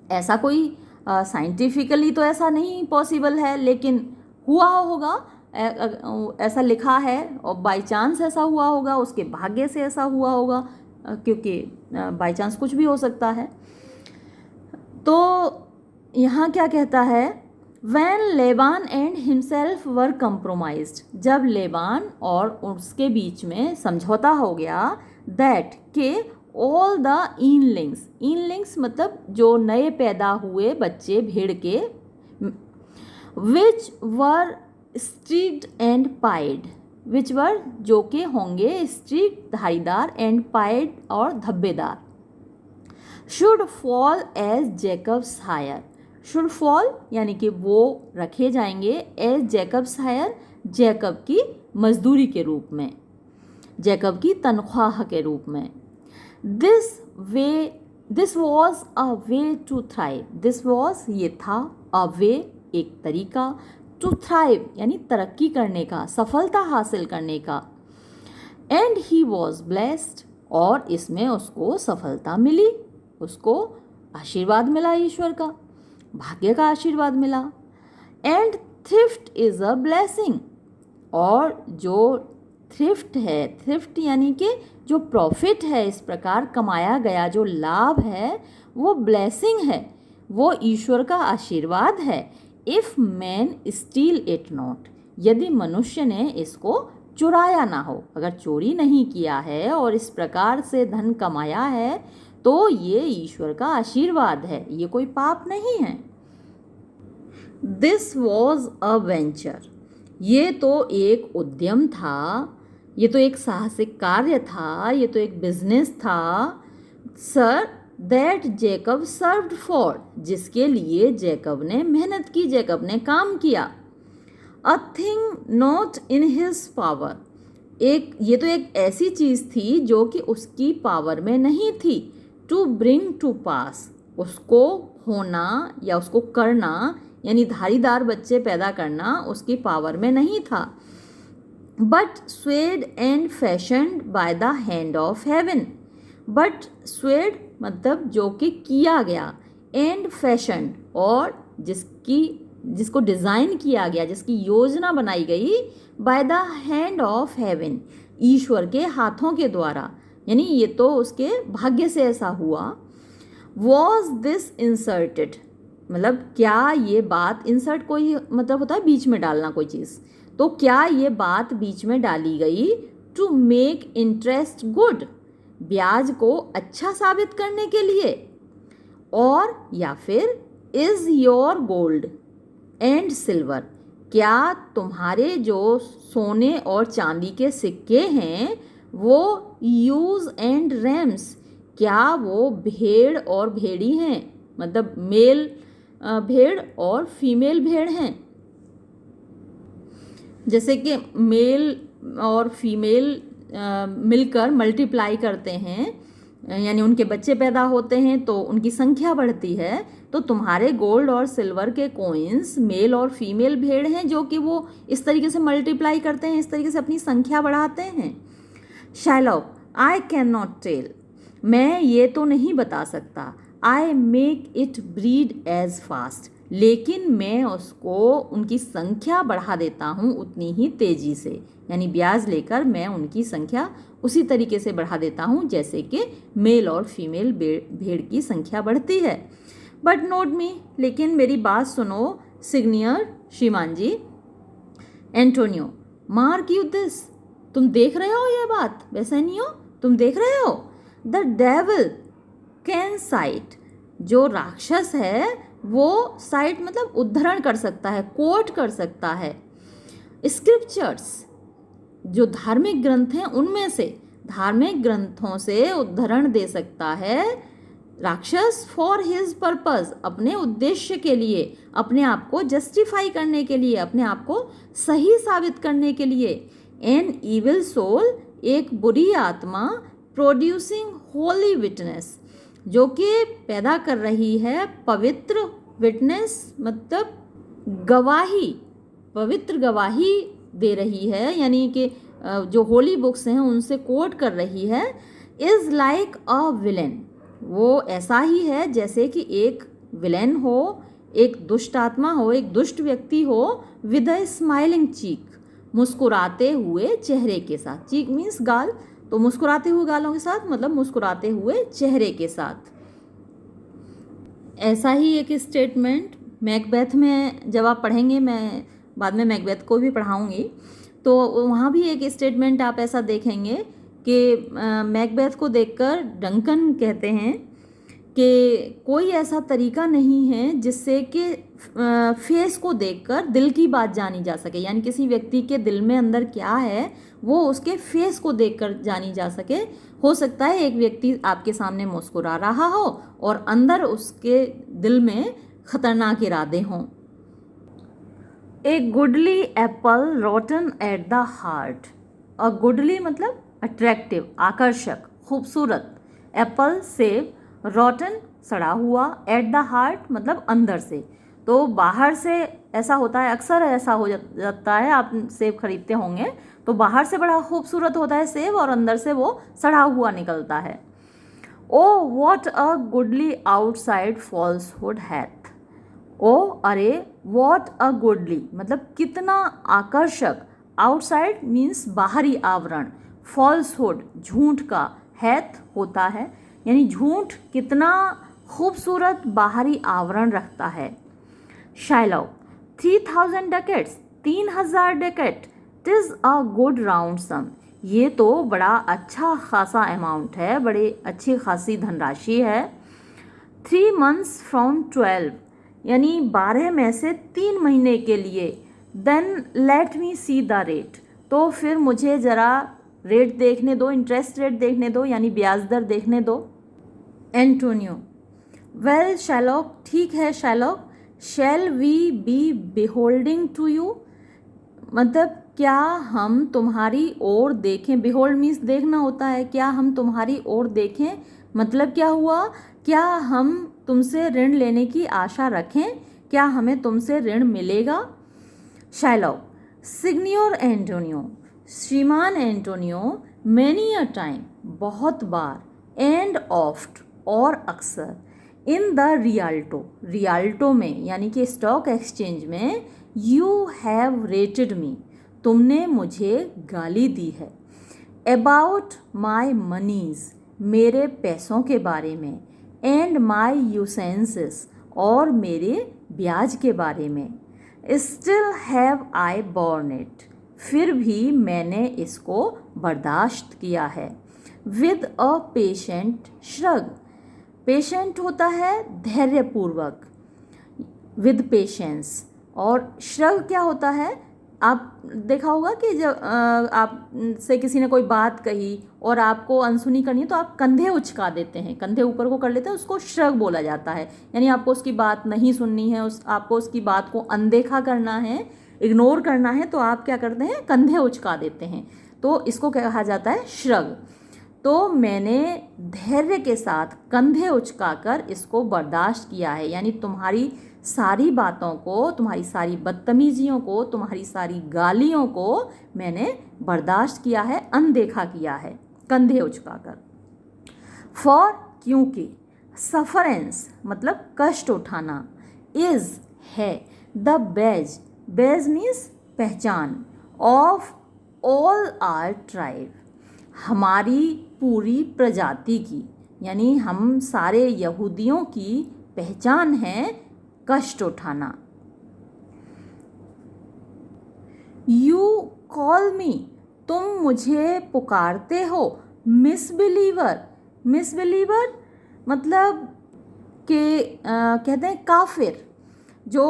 ऐसा कोई साइंटिफिकली तो ऐसा नहीं पॉसिबल है, लेकिन हुआ होगा, ऐसा लिखा है, और बाय चांस ऐसा हुआ होगा, उसके भाग्य से ऐसा हुआ होगा, क्योंकि बाय चांस कुछ भी हो सकता है। तो यहाँ क्या कहता है, When Laban and himself were compromised, जब लेबान और उसके बीच में समझौता हो गया, दैट के ऑल द इनलिंग्स मतलब जो नए पैदा हुए बच्चे भेड़ के, विच वर स्ट्रीक्ड एंड पाइड, विच वर जो के होंगे स्ट्रीक्ड धारीदार, एंड पाइड और धब्बेदार, should fall as Jacob's hire, should fall यानी कि वो रखे जाएंगे एज जेकब्स हायर, जेकब की मजदूरी के रूप में, जेकब की तनख्वाह के रूप में। This was a way to thrive, this was ये था, अ वे एक तरीका, टू थ्राइव यानी तरक्की करने का, सफलता हासिल करने का। एंड ही वॉज ब्लेस्ड, और इसमें उसको सफलता मिली, उसको आशीर्वाद मिला, ईश्वर का भाग्य का आशीर्वाद मिला। And thrift is a blessing, और जो थ्रिफ्ट है, थ्रिफ्ट यानी कि जो प्रॉफिट है, इस प्रकार कमाया गया जो लाभ है वो ब्लेसिंग है, वो ईश्वर का आशीर्वाद है। If man still it not, यदि मनुष्य ने इसको चुराया ना हो, अगर चोरी नहीं किया है और इस प्रकार से धन कमाया है तो ये ईश्वर का आशीर्वाद है, ये कोई पाप नहीं है। दिस वॉज अ वेंचर, ये तो एक उद्यम था, ये तो एक साहसिक कार्य था, ये तो एक बिजनेस था। Sir that Jacob served for, जिसके लिए जेकब ने मेहनत की, जेकब ने काम किया। A thing not in his power, ये तो एक ऐसी चीज़ थी जो कि उसकी पावर में नहीं थी। टू ब्रिंग टू पास, उसको होना या उसको करना यानी धारीदार बच्चे पैदा करना उसकी पावर में नहीं था। But swayed and fashioned bye the hand of haven, but swayed मतलब जो कि किया गया, एंड फैशन्ड और जिसको डिज़ाइन किया गया, जिसकी योजना बनाई गई, by the hand of heaven, ईश्वर के हाथों के द्वारा, यानी ये तो उसके भाग्य से ऐसा हुआ। वॉज दिस इंसर्टेड, मतलब क्या ये बात, इंसर्ट कोई मतलब होता है बीच में डालना कोई चीज़, तो क्या ये बात बीच में डाली गई टू मेक इंटरेस्ट गुड, ब्याज को अच्छा साबित करने के लिए, और या फिर is your gold and silver, क्या तुम्हारे जो सोने और चांदी के सिक्के हैं वो यूज एंड रैम्स, क्या वो भेड़ और भेड़ी हैं, मतलब मेल भेड़ और फीमेल भेड़ हैं। जैसे कि मेल और फीमेल मिलकर मल्टीप्लाई करते हैं, यानी उनके बच्चे पैदा होते हैं तो उनकी संख्या बढ़ती है, तो तुम्हारे गोल्ड और सिल्वर के कॉइन्स मेल और फीमेल भेड़ हैं जो कि वो इस तरीके से मल्टीप्लाई करते हैं, इस तरीके से अपनी संख्या बढ़ाते हैं। Shylock, I can not tell, मैं ये तो नहीं बता सकता, I make it breed as fast, लेकिन मैं उसको उनकी संख्या बढ़ा देता हूँ उतनी ही तेज़ी से, यानी ब्याज लेकर मैं उनकी संख्या उसी तरीके से बढ़ा देता हूँ जैसे कि मेल और फीमेल भेड़ की संख्या बढ़ती है। बट नोट मी, लेकिन मेरी बात सुनो सिग्नियर श्रीमान जी। एंटोनियो, मार्क यू दिस, तुम देख रहे हो ये बात, वैसा नहीं हो, तुम देख रहे हो। द डेविल कैन साइट, जो राक्षस है वो साइट मतलब उद्धरण कर सकता है, कोट कर सकता है। स्क्रिप्चर्स, जो धार्मिक ग्रंथ हैं उनमें से, धार्मिक ग्रंथों से उद्धरण दे सकता है राक्षस फॉर हिज पर्पस, अपने उद्देश्य के लिए, अपने आप को जस्टिफाई करने के लिए, अपने आप को सही साबित करने के लिए। एन इविल सोल, एक बुरी आत्मा, प्रोड्यूसिंग होली विटनेस, जो कि पैदा कर रही है पवित्र विटनेस, मतलब गवाही, पवित्र गवाही दे रही है, यानी कि जो होली बुक्स हैं उनसे कोट कर रही है। इज़ लाइक अ विलेन, वो ऐसा ही है जैसे कि एक विलेन हो, एक दुष्ट आत्मा हो, एक दुष्ट व्यक्ति हो, विद अ स्माइलिंग चीक, मुस्कुराते हुए चेहरे के साथ। चीक मीन्स गाल, तो मुस्कुराते हुए गालों के साथ मतलब मुस्कुराते हुए चेहरे के साथ। ऐसा ही एक स्टेटमेंट मैकबेथ में जब आप पढ़ेंगे, मैं बाद में मैकबेथ को भी पढ़ाऊँगी, तो वहाँ भी एक स्टेटमेंट आप ऐसा देखेंगे कि मैकबेथ को देखकर डंकन कहते हैं कि कोई ऐसा तरीका नहीं है जिससे कि फेस को देखकर दिल की बात जानी जा सके, यानी किसी व्यक्ति के दिल में अंदर क्या है वो उसके फेस को देखकर जानी जा सके। हो सकता है एक व्यक्ति आपके सामने मुस्कुरा रहा हो और अंदर उसके दिल में खतरनाक इरादे हों। A goodly apple rotten at the heart, a goodly मतलब अट्रैक्टिव, आकर्षक, खूबसूरत, एप्पल सेब, रोटन सड़ा हुआ, एट द हार्ट मतलब अंदर से। तो बाहर से ऐसा होता है, अक्सर ऐसा हो जाता है, आप सेब खरीदते होंगे तो बाहर से बड़ा खूबसूरत होता है सेब और अंदर से वो सड़ा हुआ निकलता है। Oh what a goodly outside falsehood hath, oh अरे, व्हाट अ गुडली मतलब कितना आकर्षक, आउटसाइड मीन्स बाहरी आवरण, फॉल्सहुड झूठ का, हैथ होता है, यानी झूठ कितना खूबसूरत बाहरी आवरण रखता है। Shylock, 3000 ducats, 3000 Duckett, टिज a good round सम, ये तो बड़ा अच्छा खासा अमाउंट है, बड़ी अच्छी खासी धनराशि है। 3 months फ्रॉम 12, यानी 12 में से 3 महीने के लिए। Then let me see the rate, तो फिर मुझे ज़रा रेट देखने दो, इंटरेस्ट रेट देखने दो, यानी ब्याज दर देखने दो। एंटोनियो, वेल शैलॉक, ठीक है Shylock, shall we be beholding to you, मतलब क्या हम तुम्हारी ओर देखें, बिहोल्ड मीन्स देखना होता है, क्या हम तुम्हारी ओर देखें मतलब क्या हुआ, क्या हम तुमसे ऋण लेने की आशा रखें, क्या हमें तुमसे ऋण मिलेगा। शाइलॉक, सिग्नियोर एंटोनियो, श्रीमान एंटोनियो, मैनी अ टाइम बहुत बार, एंड ऑफ्ट और अक्सर, इन द रियाल्टो, रियाल्टो में यानी कि स्टॉक एक्सचेंज में, यू हैव रेटेड मी, तुमने मुझे गाली दी है, अबाउट माई मनीज, मेरे पैसों के बारे में, एंड माई यूसेंसेस, और मेरे ब्याज के बारे में। Still have I born it, फिर भी मैंने इसको बर्दाश्त किया है। With a patient shrug, patient होता है धैर्यपूर्वक, विद पेशेंस, और श्रग क्या होता है, आप देखा होगा कि जब आप से किसी ने कोई बात कही और आपको अनसुनी करनी है तो आप कंधे उचका देते हैं, कंधे ऊपर को कर लेते हैं, उसको श्रग बोला जाता है, यानी आपको उसकी बात नहीं सुननी है, आपको उसकी बात को अनदेखा करना है, इग्नोर करना है, तो आप क्या करते हैं, कंधे उचका देते हैं, तो इसको कहा जाता है श्रग। तो मैंने धैर्य के साथ कंधे उचकाकर इसको बर्दाश्त किया है, यानी तुम्हारी सारी बातों को, तुम्हारी सारी बदतमीजियों को, तुम्हारी सारी गालियों को मैंने बर्दाश्त किया है, अनदेखा किया है, कंधे उचकाकर। फॉर क्योंकि, सफरेंस मतलब कष्ट उठाना, इज है, द बेज, बेज मीन्स पहचान, ऑफ ऑल आर ट्राइब हमारी पूरी प्रजाति की, यानी हम सारे यहूदियों की पहचान है कष्ट उठाना। यू कॉल मी, तुम मुझे पुकारते हो मिसबिलीवर, मिसबिलीवर मतलब कि कहते हैं काफिर, जो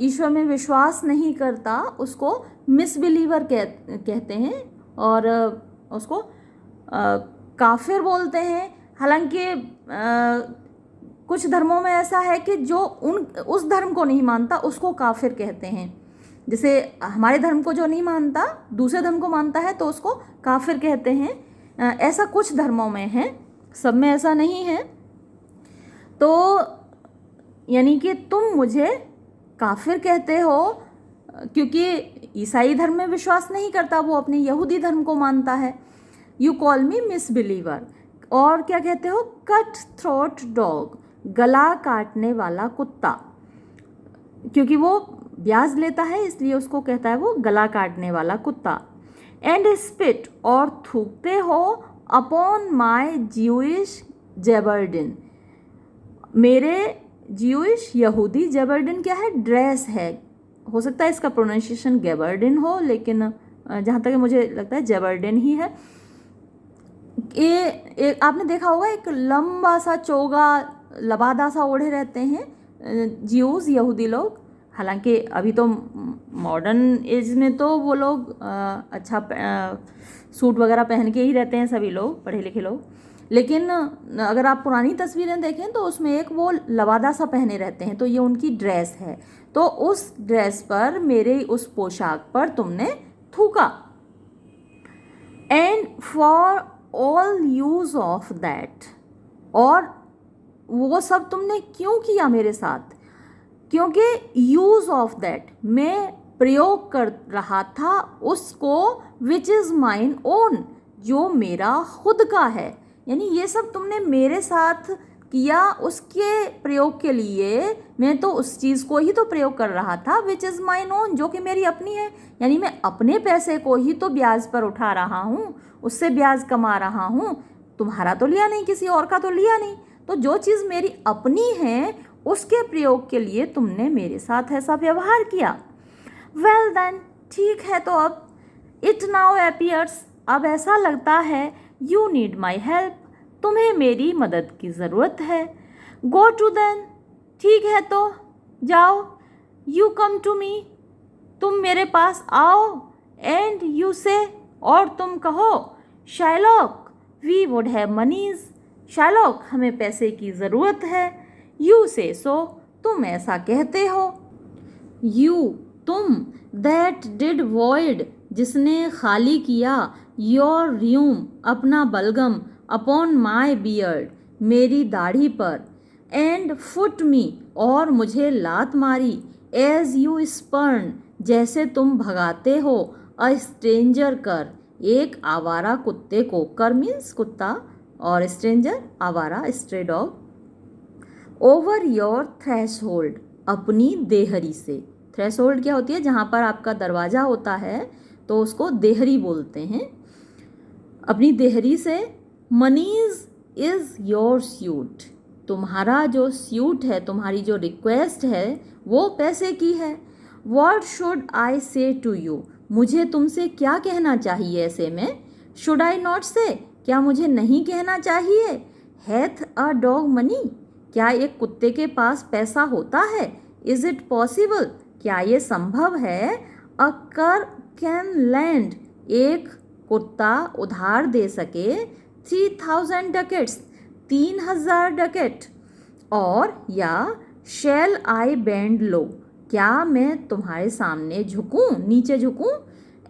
ईश्वर में विश्वास नहीं करता उसको मिसबिलीवर कहते हैं और उसको काफिर बोलते हैं। हालांकि कुछ धर्मों में ऐसा है कि जो उस धर्म को नहीं मानता उसको काफिर कहते हैं। जैसे हमारे धर्म को जो नहीं मानता दूसरे धर्म को मानता है तो उसको काफिर कहते हैं। ऐसा कुछ धर्मों में है, सब में ऐसा नहीं है। तो यानी कि तुम मुझे काफिर कहते हो क्योंकि ईसाई धर्म में विश्वास नहीं करता, वो अपने यहूदी धर्म को मानता है। You call me misbeliever. और क्या कहते हो, कट थ्रोट डॉग, गला काटने वाला कुत्ता, क्योंकि वो ब्याज लेता है इसलिए उसको कहता है वो गला काटने वाला कुत्ता। एंड स्पिट, और थूकते हो अपॉन माई ज्यूइश जेबर्डिन, मेरे ज्यूइश यहूदी, जेबर्डिन क्या है, ड्रेस है, हो सकता है इसका प्रोनाउंसिएशन गेबर्डिन हो लेकिन जहाँ तक मुझे लगता है जेबर्डिन ही है। ये आपने देखा होगा एक लंबा सा चोगा लबादा सा ओढ़े रहते हैं ज्यूज यहूदी लोग। हालांकि अभी तो मॉडर्न एज में तो वो लोग अच्छा सूट वगैरह पहन के ही रहते हैं सभी लोग, पढ़े लिखे लोग। लेकिन अगर आप पुरानी तस्वीरें देखें तो उसमें एक वो लबादा सा पहने रहते हैं, तो ये उनकी ड्रेस है। तो उस ड्रेस पर, मेरे उस पोशाक पर तुमने थूका। And for all use of that, और वो सब तुमने क्यों किया मेरे साथ, क्योंकि यूज ऑफ दैट, मैं प्रयोग कर रहा था उसको, विच इज़ माइन ओन, जो मेरा खुद का है। यानी ये सब तुमने मेरे साथ किया, उसके प्रयोग के लिए मैं तो उस चीज़ को ही तो प्रयोग कर रहा था, विच इज़ माइन ओन, जो कि मेरी अपनी है। यानी मैं अपने पैसे को ही तो ब्याज पर उठा रहा हूँ, उससे ब्याज कमा रहा हूँ, तुम्हारा तो लिया नहीं, किसी और का तो लिया नहीं। तो जो चीज़ मेरी अपनी है उसके प्रयोग के लिए तुमने मेरे साथ ऐसा व्यवहार किया। वेल देन, ठीक है, तो अब इट नाउ अपीयर्स, अब ऐसा लगता है, यू नीड माई हेल्प, तुम्हें मेरी मदद की ज़रूरत है। गो टू देन, ठीक है तो जाओ। यू कम टू मी, तुम मेरे पास आओ। एंड यू से, और तुम कहो, Shylock we would have moneys, Shylock हमें पैसे की ज़रूरत है। यू से सो, तुम ऐसा कहते हो। यू तुम, दैट डिड वॉइड जिसने खाली किया, योर र्यूम अपना बलगम, अपॉन माई बियर्ड मेरी दाढ़ी पर, एंड फुट मी और मुझे लात मारी, एज यू स्पर्न जैसे तुम भगाते हो, अ स्ट्रेंजर कर एक आवारा कुत्ते को, कर मीन्स कुत्ता और स्ट्रेंजर आवारा, stray dog, over your threshold अपनी देहरी से। थ्रेशहोल्ड क्या होती है, जहाँ पर आपका दरवाज़ा होता है तो उसको देहरी बोलते हैं, अपनी देहरी से। मनीज इज़ योर स्यूट, तुम्हारा जो स्यूट है, तुम्हारी जो रिक्वेस्ट है वो पैसे की है। व्हाट शुड आई से टू यू, मुझे तुमसे क्या कहना चाहिए ऐसे में। शुड आई नॉट से, क्या मुझे नहीं कहना चाहिए। हैथ अ डॉग मनी, क्या एक कुत्ते के पास पैसा होता है। इज़ इट पॉसिबल, क्या ये संभव है। अ कर कैन लैंड, एक कुत्ता उधार दे सके 3000 डकेट्स, 3000 डकेट। और या शैल आई बेंड लो, क्या मैं तुम्हारे सामने झुकूं, नीचे झुकूं।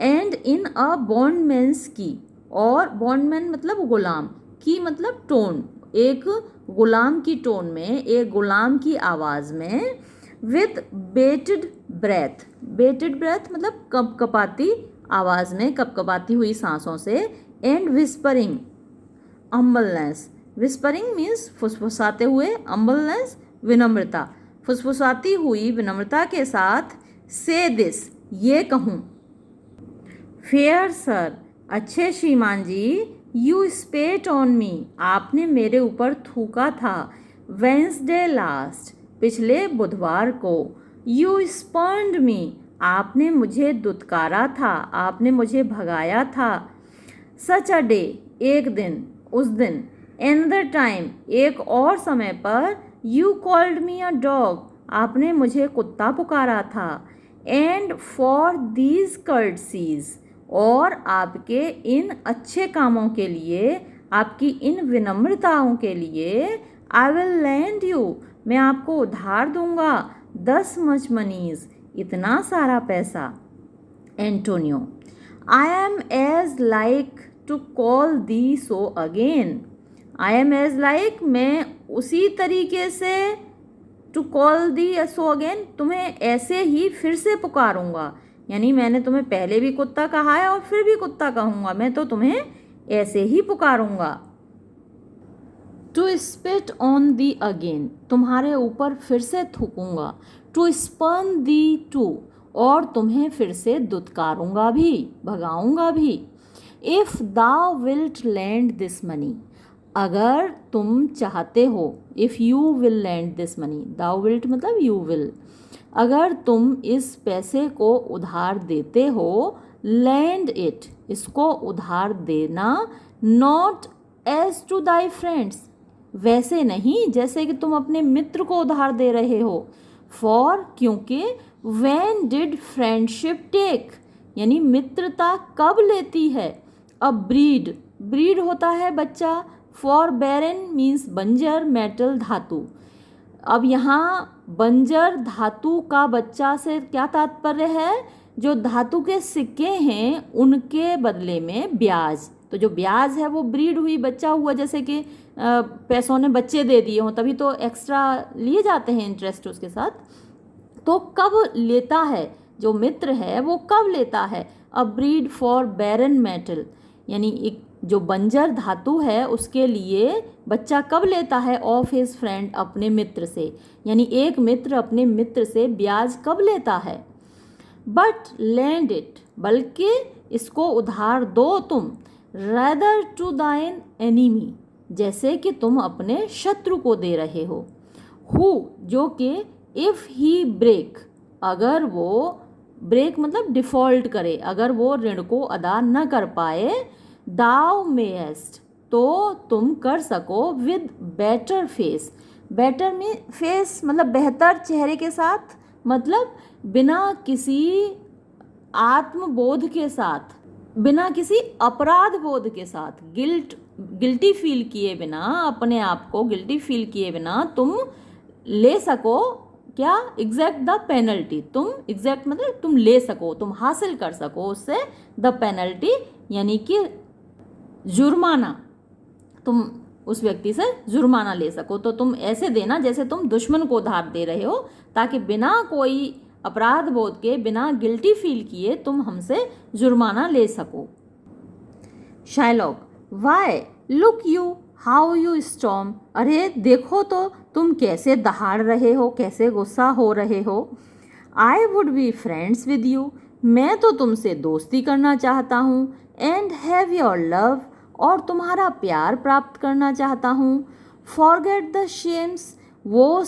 एंड इन अ बॉन्डमैन्स की, और बॉन्डमैन मतलब गुलाम, की मतलब टोन, एक गुलाम की टोन में, एक गुलाम की आवाज़ में, with bated breath, bated breath मतलब कपकपाती आवाज़ में, कपकपाती हुई सांसों से। And whispering humbleness, whispering means फुसफुसाते हुए, अम्बलनेस विनम्रता, फुसफुसाती हुई विनम्रता के साथ से दिस ये कहूँ। फेयर सर अच्छे श्रीमान जी, यू स्पेट ऑन मी आपने मेरे ऊपर थूका था, वेंसडे लास्ट पिछले बुधवार को, यू स्पर्न्ड मी आपने मुझे दुत्कारा था, आपने मुझे भगाया था, सच अ डे एक दिन, उस दिन, एनदर टाइम एक और समय पर, you called me a dog आपने मुझे कुत्ता पुकारा था, एंड फॉर दीज कर्टसीज और आपके इन अच्छे कामों के लिए, आपकी इन विनम्रताओं के लिए, आई विल लैंड यू मैं आपको उधार दूंगा 10 मच मनीज इतना सारा पैसा। Antonio I am as like to call thee so again, I am as like मैं उसी तरीके से, to call thee so again तुम्हें ऐसे ही फिर से पुकारूंगा, यानी मैंने तुम्हें पहले भी कुत्ता कहा है और फिर भी कुत्ता कहूँगा, मैं तो तुम्हें ऐसे ही पुकारूंगा। To spit on thee again तुम्हारे ऊपर फिर से थूकूंगा, टू स्पर्न दी टू और तुम्हें फिर से दुत्कारूंगा भी, भगाऊंगा भी। If thou wilt lend this money अगर तुम चाहते हो, if you will lend this money, thou wilt मतलब यू विल, अगर तुम इस पैसे को उधार देते हो, लैंड इट इसको उधार देना, not as to thy friends वैसे नहीं जैसे कि तुम अपने मित्र को उधार दे रहे हो, फॉर क्योंकि, व्हेन डिड फ्रेंडशिप टेक यानी मित्रता कब लेती है, अ ब्रीड ब्रीड होता है बच्चा, फॉर बैरन मीन्स बंजर, मेटल धातु। अब यहाँ बंजर धातु का बच्चा से क्या तात्पर्य है, जो धातु के सिक्के हैं उनके बदले में ब्याज, तो जो ब्याज है वो ब्रीड हुई, बच्चा हुआ, जैसे कि पैसों ने बच्चे दे दिए हों तभी तो एक्स्ट्रा लिए जाते हैं इंटरेस्ट उसके साथ। तो कब लेता है जो मित्र है वो कब लेता है, a breed for barren metal यानी एक जो बंजर धातु है उसके लिए बच्चा कब लेता है, ऑफ हिज फ्रेंड अपने मित्र से, यानी एक मित्र अपने मित्र से ब्याज कब लेता है। बट लैंड इट बल्कि इसको उधार दो तुम, रैदर टू दाइन एनिमी जैसे कि तुम अपने शत्रु को दे रहे हो, हु जो कि, इफ़ ही ब्रेक अगर वो, ब्रेक मतलब डिफ़ॉल्ट करे, अगर वो ऋण को अदा न कर पाए, दाउ मेस्ट तो तुम कर सको, विद बेटर फेस, बेटर में फेस मतलब बेहतर चेहरे के साथ, मतलब बिना किसी आत्मबोध के साथ, बिना किसी अपराध बोध के साथ, गिल्टी फील किए बिना, अपने आप को गिल्टी फील किए बिना तुम ले सको क्या, एग्जैक्ट द पेनल्टी, तुम एग्जैक्ट मतलब तुम ले सको, तुम हासिल कर सको उससे द पेनल्टी यानी कि जुर्माना, तुम उस व्यक्ति से जुर्माना ले सको, तो तुम ऐसे देना जैसे तुम दुश्मन को उधार दे रहे हो, ताकि बिना कोई अपराध बोध के, बिना गिल्टी फील किए तुम हमसे जुर्माना ले सको। Shylock why look you how you storm अरे देखो तो तुम कैसे दहाड़ रहे हो, कैसे गुस्सा हो रहे हो। I would be friends with you मैं तो तुमसे दोस्ती करना चाहता हूँ, एंड हैव योर लव और तुम्हारा प्यार प्राप्त करना चाहता हूँ। फॉरगेट द शेम्स वो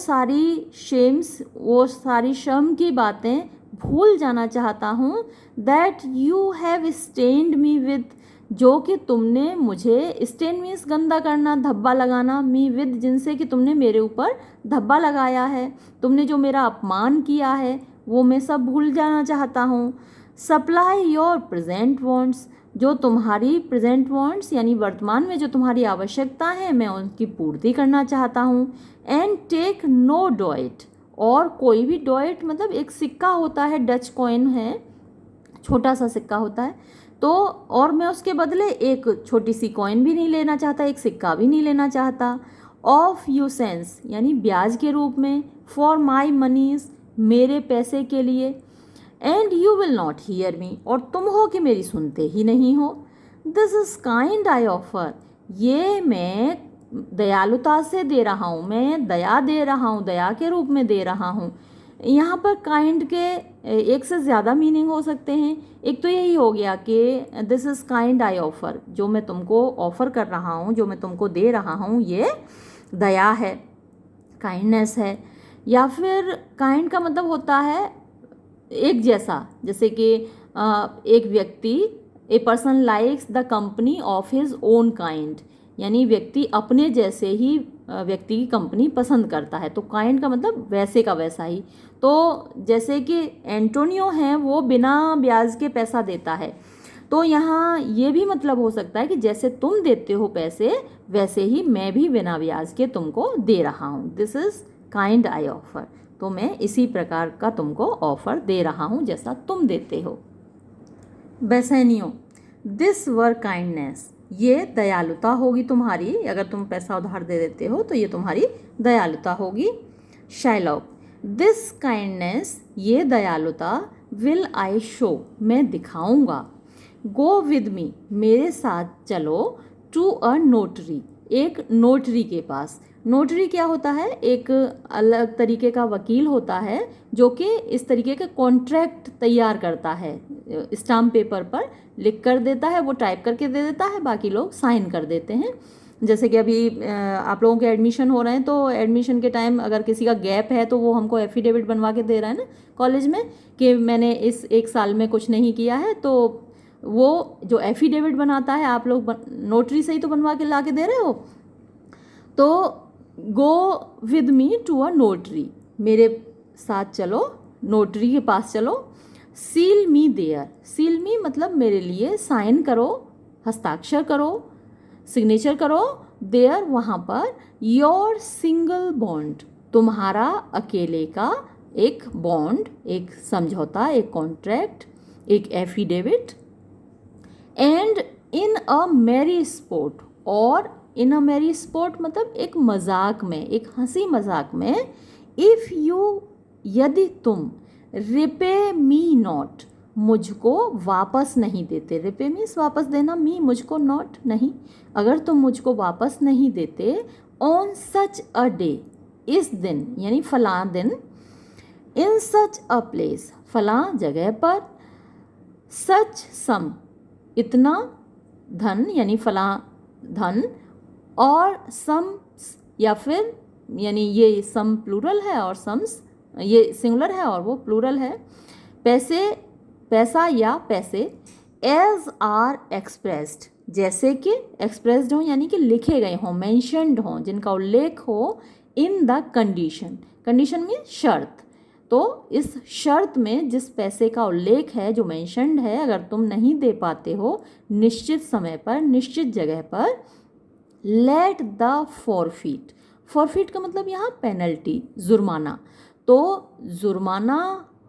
सारी शर्म की बातें भूल जाना चाहता हूँ, that you have stained me with जो कि तुमने मुझे, स्टेन मीन्स गंदा करना, धब्बा लगाना, मी विद जिनसे कि तुमने मेरे ऊपर धब्बा लगाया है, तुमने जो मेरा अपमान किया है वो मैं सब भूल जाना चाहता हूँ। सप्लाई योर प्रेजेंट वांट्स जो तुम्हारी प्रेजेंट वांट्स यानी वर्तमान में जो तुम्हारी आवश्यकता है मैं उनकी पूर्ति करना चाहता हूँ। एंड टेक नो डॉइट और कोई भी, डॉइट मतलब एक सिक्का होता है, डच कॉइन है, छोटा सा सिक्का होता है, तो और मैं उसके बदले एक छोटी सी कॉइन भी नहीं लेना चाहता, एक सिक्का भी नहीं लेना चाहता। ऑफ यू सेंस यानी ब्याज के रूप में, फॉर माई मनीज मेरे पैसे के लिए, and you will not hear me और तुम हो कि मेरी सुनते ही नहीं हो। This is kind I offer ये मैं दयालुता से दे रहा हूँ, मैं दया दे रहा हूँ, दया के रूप में दे रहा हूँ। यहाँ पर काइंड के एक से ज़्यादा मीनिंग हो सकते हैं। एक तो यही हो गया कि this is kind I offer, जो मैं तुमको ऑफ़र कर रहा हूँ, जो मैं तुमको दे रहा हूँ, ये दया है, काइंडनेस है। या फिर काइंड का मतलब होता है एक जैसा, जैसे कि एक व्यक्ति, a person likes the company of his own kind, यानी व्यक्ति अपने जैसे ही व्यक्ति की कंपनी पसंद करता है। तो काइंड का मतलब वैसे का वैसा ही। तो जैसे कि एंटोनियो है वो बिना ब्याज के पैसा देता है, तो यहाँ ये भी मतलब हो सकता है कि जैसे तुम देते हो पैसे वैसे ही मैं भी बिना ब्याज के तुमको दे रहा हूँ। This is kind I offer, तो मैं इसी प्रकार का तुमको ऑफर दे रहा हूँ जैसा तुम देते हो। बेसैनियो, दिस वर काइंडनेस, ये दयालुता होगी तुम्हारी। अगर तुम पैसा उधार दे देते हो तो ये तुम्हारी दयालुता होगी। शाइलॉक, दिस काइंडनेस, ये दयालुता, विल आई शो, मैं दिखाऊंगा। गो विद मी, मेरे साथ चलो, टू अ नोटरी, एक नोटरी के पास। नोटरी क्या होता है? एक अलग तरीके का वकील होता है जो कि इस तरीके का कॉन्ट्रैक्ट तैयार करता है, स्टाम्प पेपर पर लिख कर देता है, वो टाइप करके दे देता है, बाकी लोग साइन कर देते हैं। जैसे कि अभी आप लोगों के एडमिशन हो रहे हैं, तो एडमिशन के टाइम अगर किसी का गैप है तो वो हमको एफिडेविट बनवा के दे रहा है ना कॉलेज में कि मैंने इस 1 साल में कुछ नहीं किया है। तो वो जो एफिडेविट बनाता है आप लोग नोटरी से ही तो बनवा के ला के दे रहे हो। तो go with me to a notary, मेरे साथ चलो, नोटरी के पास चलो। Seal me there, seal me मतलब मेरे लिए साइन करो, हस्ताक्षर करो, सिग्नेचर करो। देयर वहाँ पर, योर सिंगल बॉन्ड, तुम्हारा अकेले का एक बॉन्ड, एक समझौता, एक कॉन्ट्रैक्ट, एक affidavit. And in a merry sport, और इन अ मैरी स्पोर्ट मतलब एक मजाक में, एक हंसी मजाक में। इफ़ यू, यदि तुम, रिपे मी नॉट, मुझको वापस नहीं देते। रिपे मीन्स वापस देना, मी मुझको, नॉट नहीं। अगर तुम मुझको वापस नहीं देते, ऑन सच अ डे, इस दिन यानी फलां दिन, इन सच अ प्लेस, फलां जगह पर, सच सम, इतना धन यानी फलां धन, और सम, या फिर यानी ये सम प्लूरल है और सम्स ये सिंगुलर है और वो प्लूरल है। पैसे, पैसा या पैसे। एज आर एक्सप्रेस्ड, जैसे कि एक्सप्रेस्ड हो यानी कि लिखे गए हों, मेंशन्ड हों, जिनका उल्लेख हो। In the condition, condition mean शर्त। तो इस शर्त में जिस पैसे का उल्लेख है, जो मेंशन्ड है, अगर तुम नहीं दे पाते हो निश्चित समय पर, निश्चित जगह पर, लेट द फॉरफीट, फॉरफीट का मतलब यहाँ पेनल्टी, जुर्माना। तो जुर्माना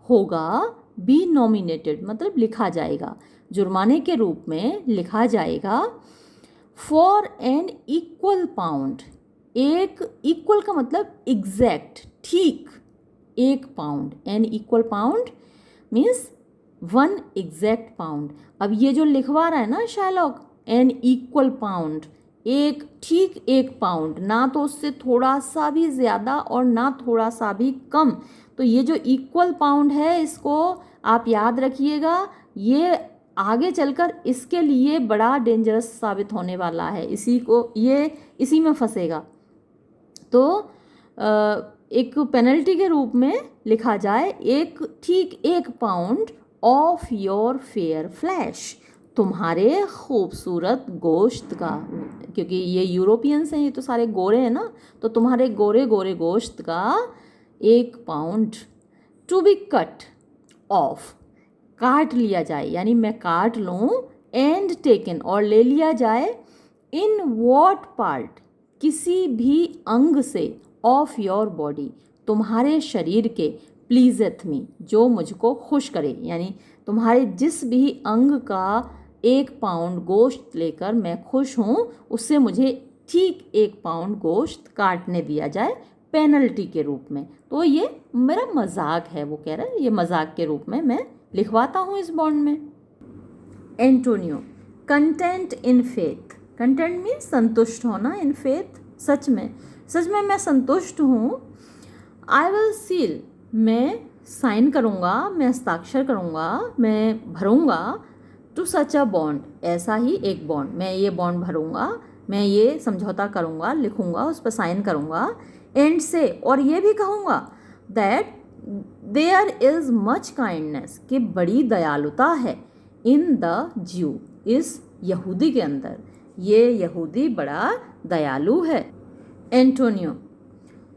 होगा, बी नॉमिनेटेड मतलब लिखा जाएगा, जुर्माने के रूप में लिखा जाएगा। फॉर एन इक्वल पाउंड, एक इक्वल का मतलब एग्जैक्ट, ठीक, 1 pound. An equal pound means 1 exact pound. अब ये जो लिखवा रहा है ना शायलॉक, एन इक्वल पाउंड, एक ठीक 1 पाउंड, ना तो उससे थोड़ा सा भी ज़्यादा और ना थोड़ा सा भी कम। तो ये जो इक्वल पाउंड है, इसको आप याद रखिएगा, ये आगे चलकर इसके लिए बड़ा डेंजरस साबित होने वाला है, इसी को, ये इसी में फंसेगा। तो एक पेनल्टी के रूप में लिखा जाए, एक ठीक 1 pound of your fair flash, तुम्हारे खूबसूरत गोश्त का, क्योंकि ये यूरोपियंस हैं, ये तो सारे गोरे हैं ना, तो तुम्हारे गोरे गोरे गोश्त का 1 pound. To be cut off, काट लिया जाए यानी मैं काट लूँ। एंड टेकन, और ले लिया जाए। इन वॉट पार्ट, किसी भी अंग से, ऑफ योर बॉडी, तुम्हारे शरीर के, प्लीजथ मी, जो मुझको खुश करे, यानी तुम्हारे जिस भी अंग का 1 पाउंड गोश्त लेकर मैं खुश हूँ, उससे मुझे ठीक 1 पाउंड गोश्त काटने दिया जाए पेनल्टी के रूप में। तो ये मेरा मजाक है, वो कह रहा है ये मजाक के रूप में मैं लिखवाता हूँ इस बॉन्ड में। Antonio, content in faith, content means संतुष्ट होना, इन फेथ सच में मैं संतुष्ट हूँ। आई विल सील, मैं साइन करूँगा, मैं हस्ताक्षर करूँगा, मैं भरूँगा। टू सच अ बॉन्ड, ऐसा ही एक बॉन्ड, मैं ये बॉन्ड भरूँगा, मैं ये समझौता करूँगा, लिखूँगा, उस पर साइन करूँगा। एंड से, और ये भी कहूँगा that there is much kindness, कि बड़ी दयालुता है इन द ज्यू, इस यहूदी के अंदर, ये यहूदी बड़ा दयालु है। Antonio,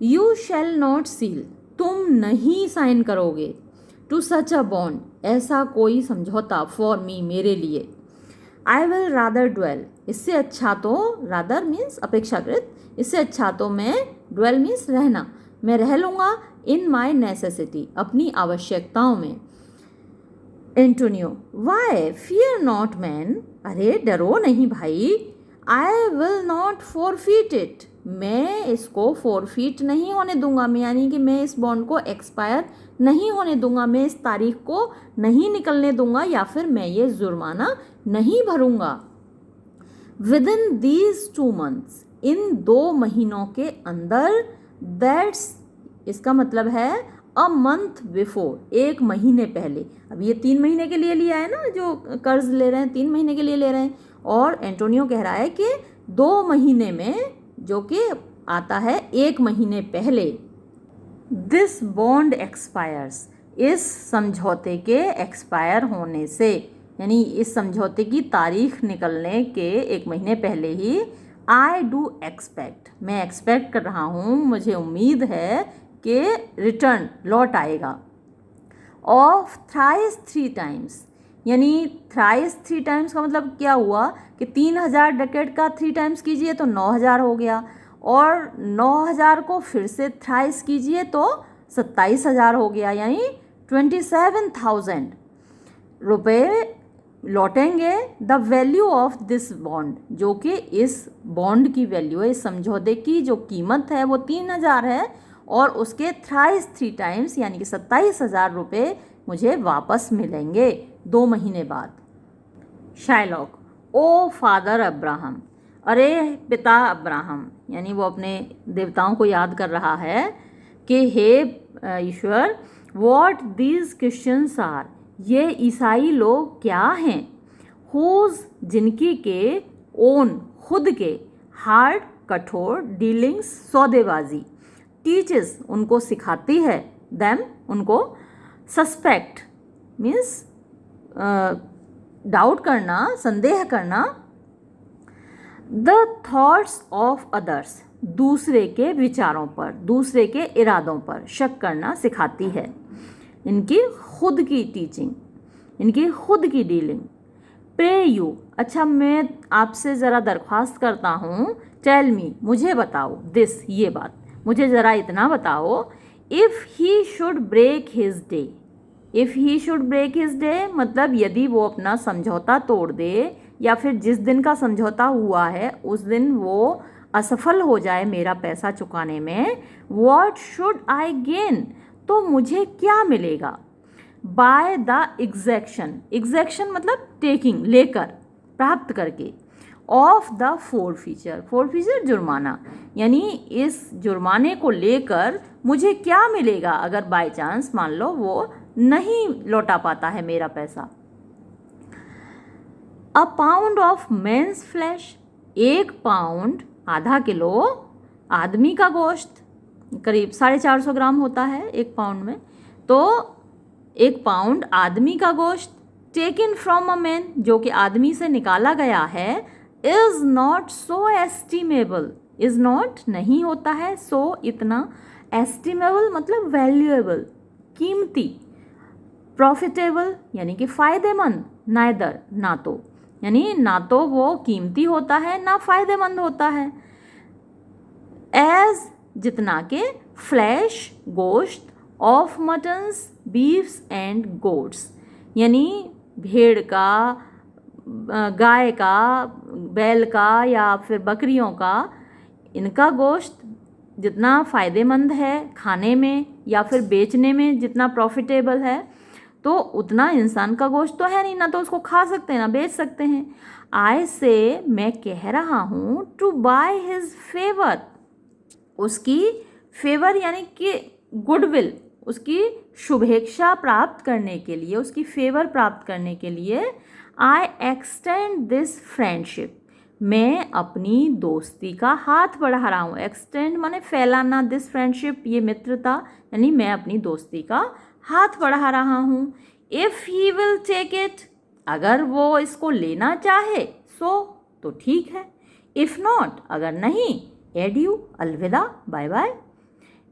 you shall not seal, तुम नहीं साइन करोगे। टू सच अ बॉन्ड, ऐसा कोई समझौता, फॉर मी, मेरे लिए। आई विल रादर ड्वेल, इससे अच्छा तो, रादर मीन्स अपेक्षाकृत, इससे अच्छा तो मैं, ड्वेल मीन्स रहना, मैं रह लूँगा, इन माई नेसेसिटी, अपनी आवश्यकताओं में। Antonio, why fear not man, अरे डरो नहीं भाई। I will not forfeit it, मैं इसको फॉरफीट नहीं होने दूंगा, मैं यानी कि मैं इस बॉन्ड को एक्सपायर नहीं होने दूंगा, मैं इस तारीख को नहीं निकलने दूंगा, या फिर मैं ये जुर्माना नहीं भरूंगा। विद इन दीज 2 months, इन 2 महीनों के अंदर, दैट्स, इसका मतलब है अ मंथ बिफोर, 1 महीने पहले। अब ये 3 महीने के लिए लिया है ना, जो कर्ज ले रहे हैं 3 महीने के लिए ले रहे हैं, और एंटोनियो कह रहा है कि 2 महीने में, जो कि आता है 1 महीने पहले। दिस बॉन्ड एक्सपायर्स, इस समझौते के एक्सपायर होने से, यानी इस समझौते की तारीख निकलने के 1 महीने पहले ही, आई डू एक्सपेक्ट, मैं एक्सपेक्ट कर रहा हूँ, मुझे उम्मीद है कि रिटर्न, लौट आएगा। ऑफ थ्राइस 3 times, यानी थ्राइस 3 times का मतलब क्या हुआ कि 3000 डकेट का 3 times कीजिए तो 9000 हो गया, और 9000 को फिर से थ्राइस कीजिए तो 27000 हो गया, यानी 27,000 रुपये लौटेंगे। The value of this bond, जो कि इस बॉन्ड की वैल्यू है, इस समझौते की जो कीमत है वो 3000 है, और उसके थ्राइस 3 times यानी कि 27,000 रुपये मुझे वापस मिलेंगे 2 महीने बाद। शाइलॉक, ओ फादर अब्राहम, अरे पिता अब्राहम, यानी वो अपने देवताओं को याद कर रहा है कि हे ईश्वर, व्हाट दीज क्रिश्चियंस आर, ये ईसाई लोग क्या हैं। हुज, जिनकी के, ओन, खुद के, हार्ड, कठोर, डीलिंग्स, सौदेबाजी, टीचेस, उनको सिखाती है, देम, उनको, सस्पेक्ट मीन्स डाउट करना, संदेह करना, द थॉट्स ऑफ अदर्स, दूसरे के विचारों पर, दूसरे के इरादों पर शक करना सिखाती है। इनकी खुद की टीचिंग, इनकी खुद की डीलिंग। प्रे यू, अच्छा मैं आपसे ज़रा दरख्वास्त करता हूँ, टेल मी, मुझे बताओ, दिस, ये बात, मुझे ज़रा इतना बताओ, if he should break his day, if he should break his day मतलब यदि वो अपना समझौता तोड़ दे, या फिर जिस दिन का समझौता हुआ है उस दिन वो असफल हो जाए मेरा पैसा चुकाने में, व्हाट शुड आई गेन, तो मुझे क्या मिलेगा। बाय द एग्जैक्शन, एग्जैक्शन मतलब टेकिंग, लेकर, प्राप्त करके, ऑफ द फोरफीचर, फोरफीचर जुर्माना, यानी इस जुर्माने को लेकर मुझे क्या मिलेगा अगर बाय चांस मान लो वो नहीं लौटा पाता है मेरा पैसा। A pound of man's flesh, 1 pound, आधा किलो आदमी का गोश्त, करीब 450 ग्राम होता है 1 पाउंड में, तो 1 पाउंड आदमी का गोश्त, टेकन फ्रॉम अ मैन, जो कि आदमी से निकाला गया है, is not so estimable, is not नहीं होता है, सो इतना, एस्टिमेबल मतलब वैल्यूएबल, कीमती, प्रॉफिटेबल यानी कि फ़ायदेमंद, नाइदर, ना तो, यानी ना तो वो कीमती होता है ना फ़ायदेमंद होता है। एज, जितना के, फ्लैश, गोश्त, ऑफ मटन्स, बीफ्स एंड गोट्स, यानी भेड़ का, गाय का, बैल का या फिर बकरियों का, इनका गोश्त जितना फ़ायदेमंद है खाने में या फिर बेचने में, जितना प्रॉफिटेबल है, तो उतना इंसान का गोश्त तो है नहीं, ना तो उसको खा सकते हैं ना बेच सकते हैं। आई से मैं कह रहा हूँ टू बाय हिज फेवर, उसकी फेवर यानी कि गुडविल, उसकी शुभेच्छा प्राप्त करने के लिए, उसकी फेवर प्राप्त करने के लिए आई एक्सटेंड दिस फ्रेंडशिप, मैं अपनी दोस्ती का हाथ बढ़ा रहा हूँ। एक्सटेंड माने फैलाना, दिस फ्रेंडशिप ये मित्रता, यानी मैं अपनी दोस्ती का हाथ बढ़ा रहा हूँ। If he will take it, अगर वो इसको लेना चाहे सो तो ठीक है, इफ़ नॉट, अगर नहीं, एडियो, अलविदा, bye bye.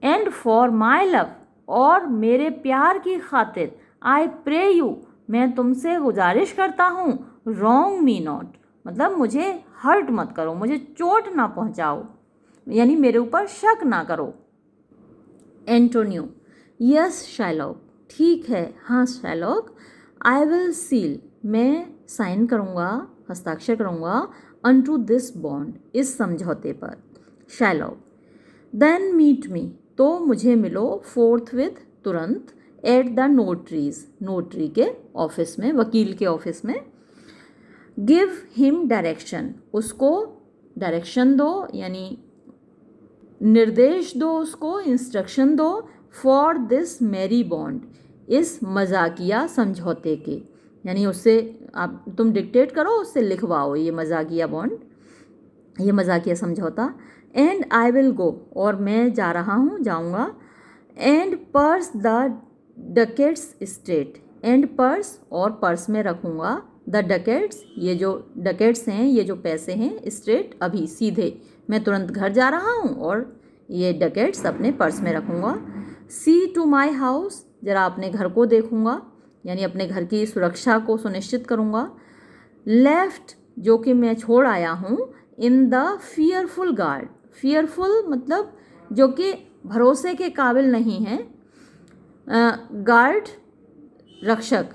And for my love, और मेरे प्यार की खातिर, आई प्रे यू, मैं तुमसे गुजारिश करता हूँ, रॉन्ग मी नॉट, मतलब मुझे हर्ट मत करो, मुझे चोट ना पहुँचाओ, यानी मेरे ऊपर शक ना करो। एंटोनियो, यस शाइलॉक, ठीक है, हाँ शाइलॉक। आई विल सील, मैं साइन करूँगा, हस्ताक्षर करूँगा, अनटू दिस बॉन्ड, इस समझौते पर। शाइलॉक, देन मीट मी, तो मुझे मिलो, फोर्थविथ, तुरंत, एट द नोटरीज, नोटरी के ऑफिस में, वकील के ऑफिस में। गिव हिम डायरेक्शन, उसको डायरेक्शन दो, यानी निर्देश दो, उसको इंस्ट्रक्शन दो, फॉर दिस मैरी बॉन्ड, इस मजाकिया समझौते के, यानी उससे आप तुम डिक्टेट करो, उससे लिखवाओ ये मजाकिया बॉन्ड, ये मजाकिया समझौता। एंड आई विल गो, और मैं जा रहा हूँ, जाऊँगा। And purse the ducats straight, and purse, और पर्स में रखूँगा, द डकेट्स, ये जो डकेट्स हैं, ये जो पैसे हैं, स्ट्रेट, अभी सीधे, मैं तुरंत घर जा रहा हूँ और ये डकेट्स अपने पर्स में रखूँगा। सी टू माई हाउस, ज़रा अपने घर को देखूँगा, यानी अपने घर की सुरक्षा को सुनिश्चित करूँगा। लेफ्ट, जो कि मैं छोड़ आया हूँ, in the fearful guard, fearful मतलब जो कि भरोसे के काबिल नहीं है, गार्ड, रक्षक,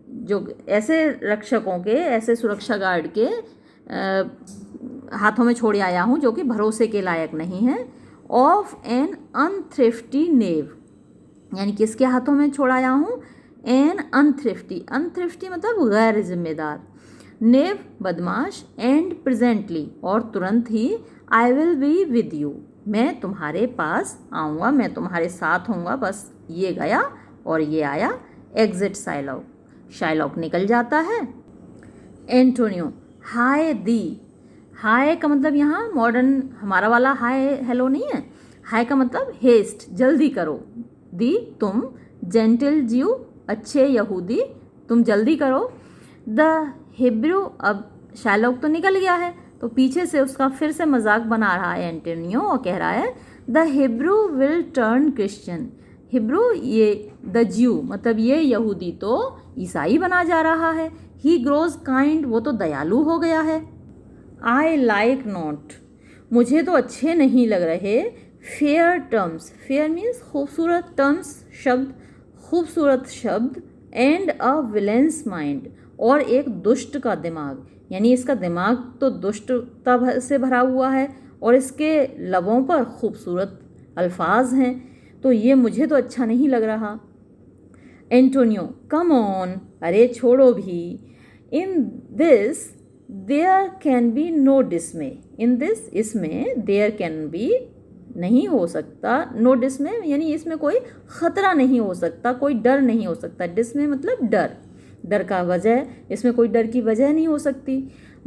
जो ऐसे रक्षकों के, ऐसे सुरक्षा गार्ड के हाथों में छोड़ आया हूँ जो कि भरोसे के लायक नहीं है। ऑफ एन अनथ्रिफ्टी नेव, यानी किसके हाथों में छोड़ आया हूँ, एन अनथ्रिफ्टी, अनथ्रिफ्टी मतलब गैर जिम्मेदार, नेव बदमाश, एंड प्रेजेंटली, और तुरंत ही, I will be with you, मैं तुम्हारे पास आऊँगा, मैं तुम्हारे साथ होऊंगा। बस ये गया और ये आया, एग्जिट शाइलॉक, शाइलॉक निकल जाता है। एंटोनियो, हाय दी, हाय का मतलब यहाँ मॉडर्न हमारा वाला हाय हेलो नहीं है, हाय का मतलब हेस्ट, जल्दी करो, दी तुम, जेंटल ज्यू, अच्छे यहूदी, तुम जल्दी करो। द हिब्रू, अब शाइलॉक तो निकल गया है तो पीछे से उसका फिर से मजाक बना रहा है एंटोनियो और कह रहा है the Hebrew will turn Christian, Hebrew ये द ज्यू मतलब ये यहूदी तो ईसाई बना जा रहा है। ही ग्रोज काइंड, वो तो दयालु हो गया है। आई लाइक नॉट, मुझे तो अच्छे नहीं लग रहे। फेयर टर्म्स, फेयर मीन्स खूबसूरत, टर्म्स शब्द, खूबसूरत शब्द। एंड अ विलेंस माइंड, और एक दुष्ट का दिमाग, यानी इसका दिमाग तो दुष्टता से भरा हुआ है और इसके लबों पर खूबसूरत अल्फाज हैं, तो ये मुझे तो अच्छा नहीं लग रहा। एंटोनियो, कम ऑन, अरे छोड़ो भी। In this there can be no dismay, in this, इसमें, देयर कैन बी, नहीं हो सकता, नो डिसमे यानी इसमें कोई ख़तरा नहीं हो सकता, कोई डर नहीं हो सकता। डिसमे मतलब डर, डर का वजह, इसमें कोई डर की वजह नहीं हो सकती।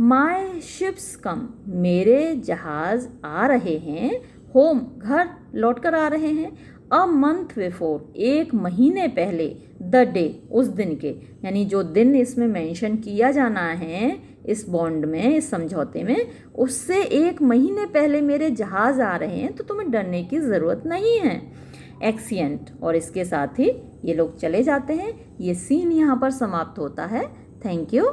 माई शिप्स कम, मेरे जहाज़ आ रहे हैं। होम, घर लौट कर आ रहे हैं। अ मंथ बिफोर, एक महीने पहले। द डे, उस दिन के, यानी जो दिन इसमें मेंशन किया जाना है इस बॉन्ड में, इस समझौते में, उससे एक महीने पहले मेरे जहाज़ आ रहे हैं, तो तुम्हें डरने की ज़रूरत नहीं है। एक्सिएंट, और इसके साथ ही ये लोग चले जाते हैं। ये सीन यहाँ पर समाप्त होता है। Thank you.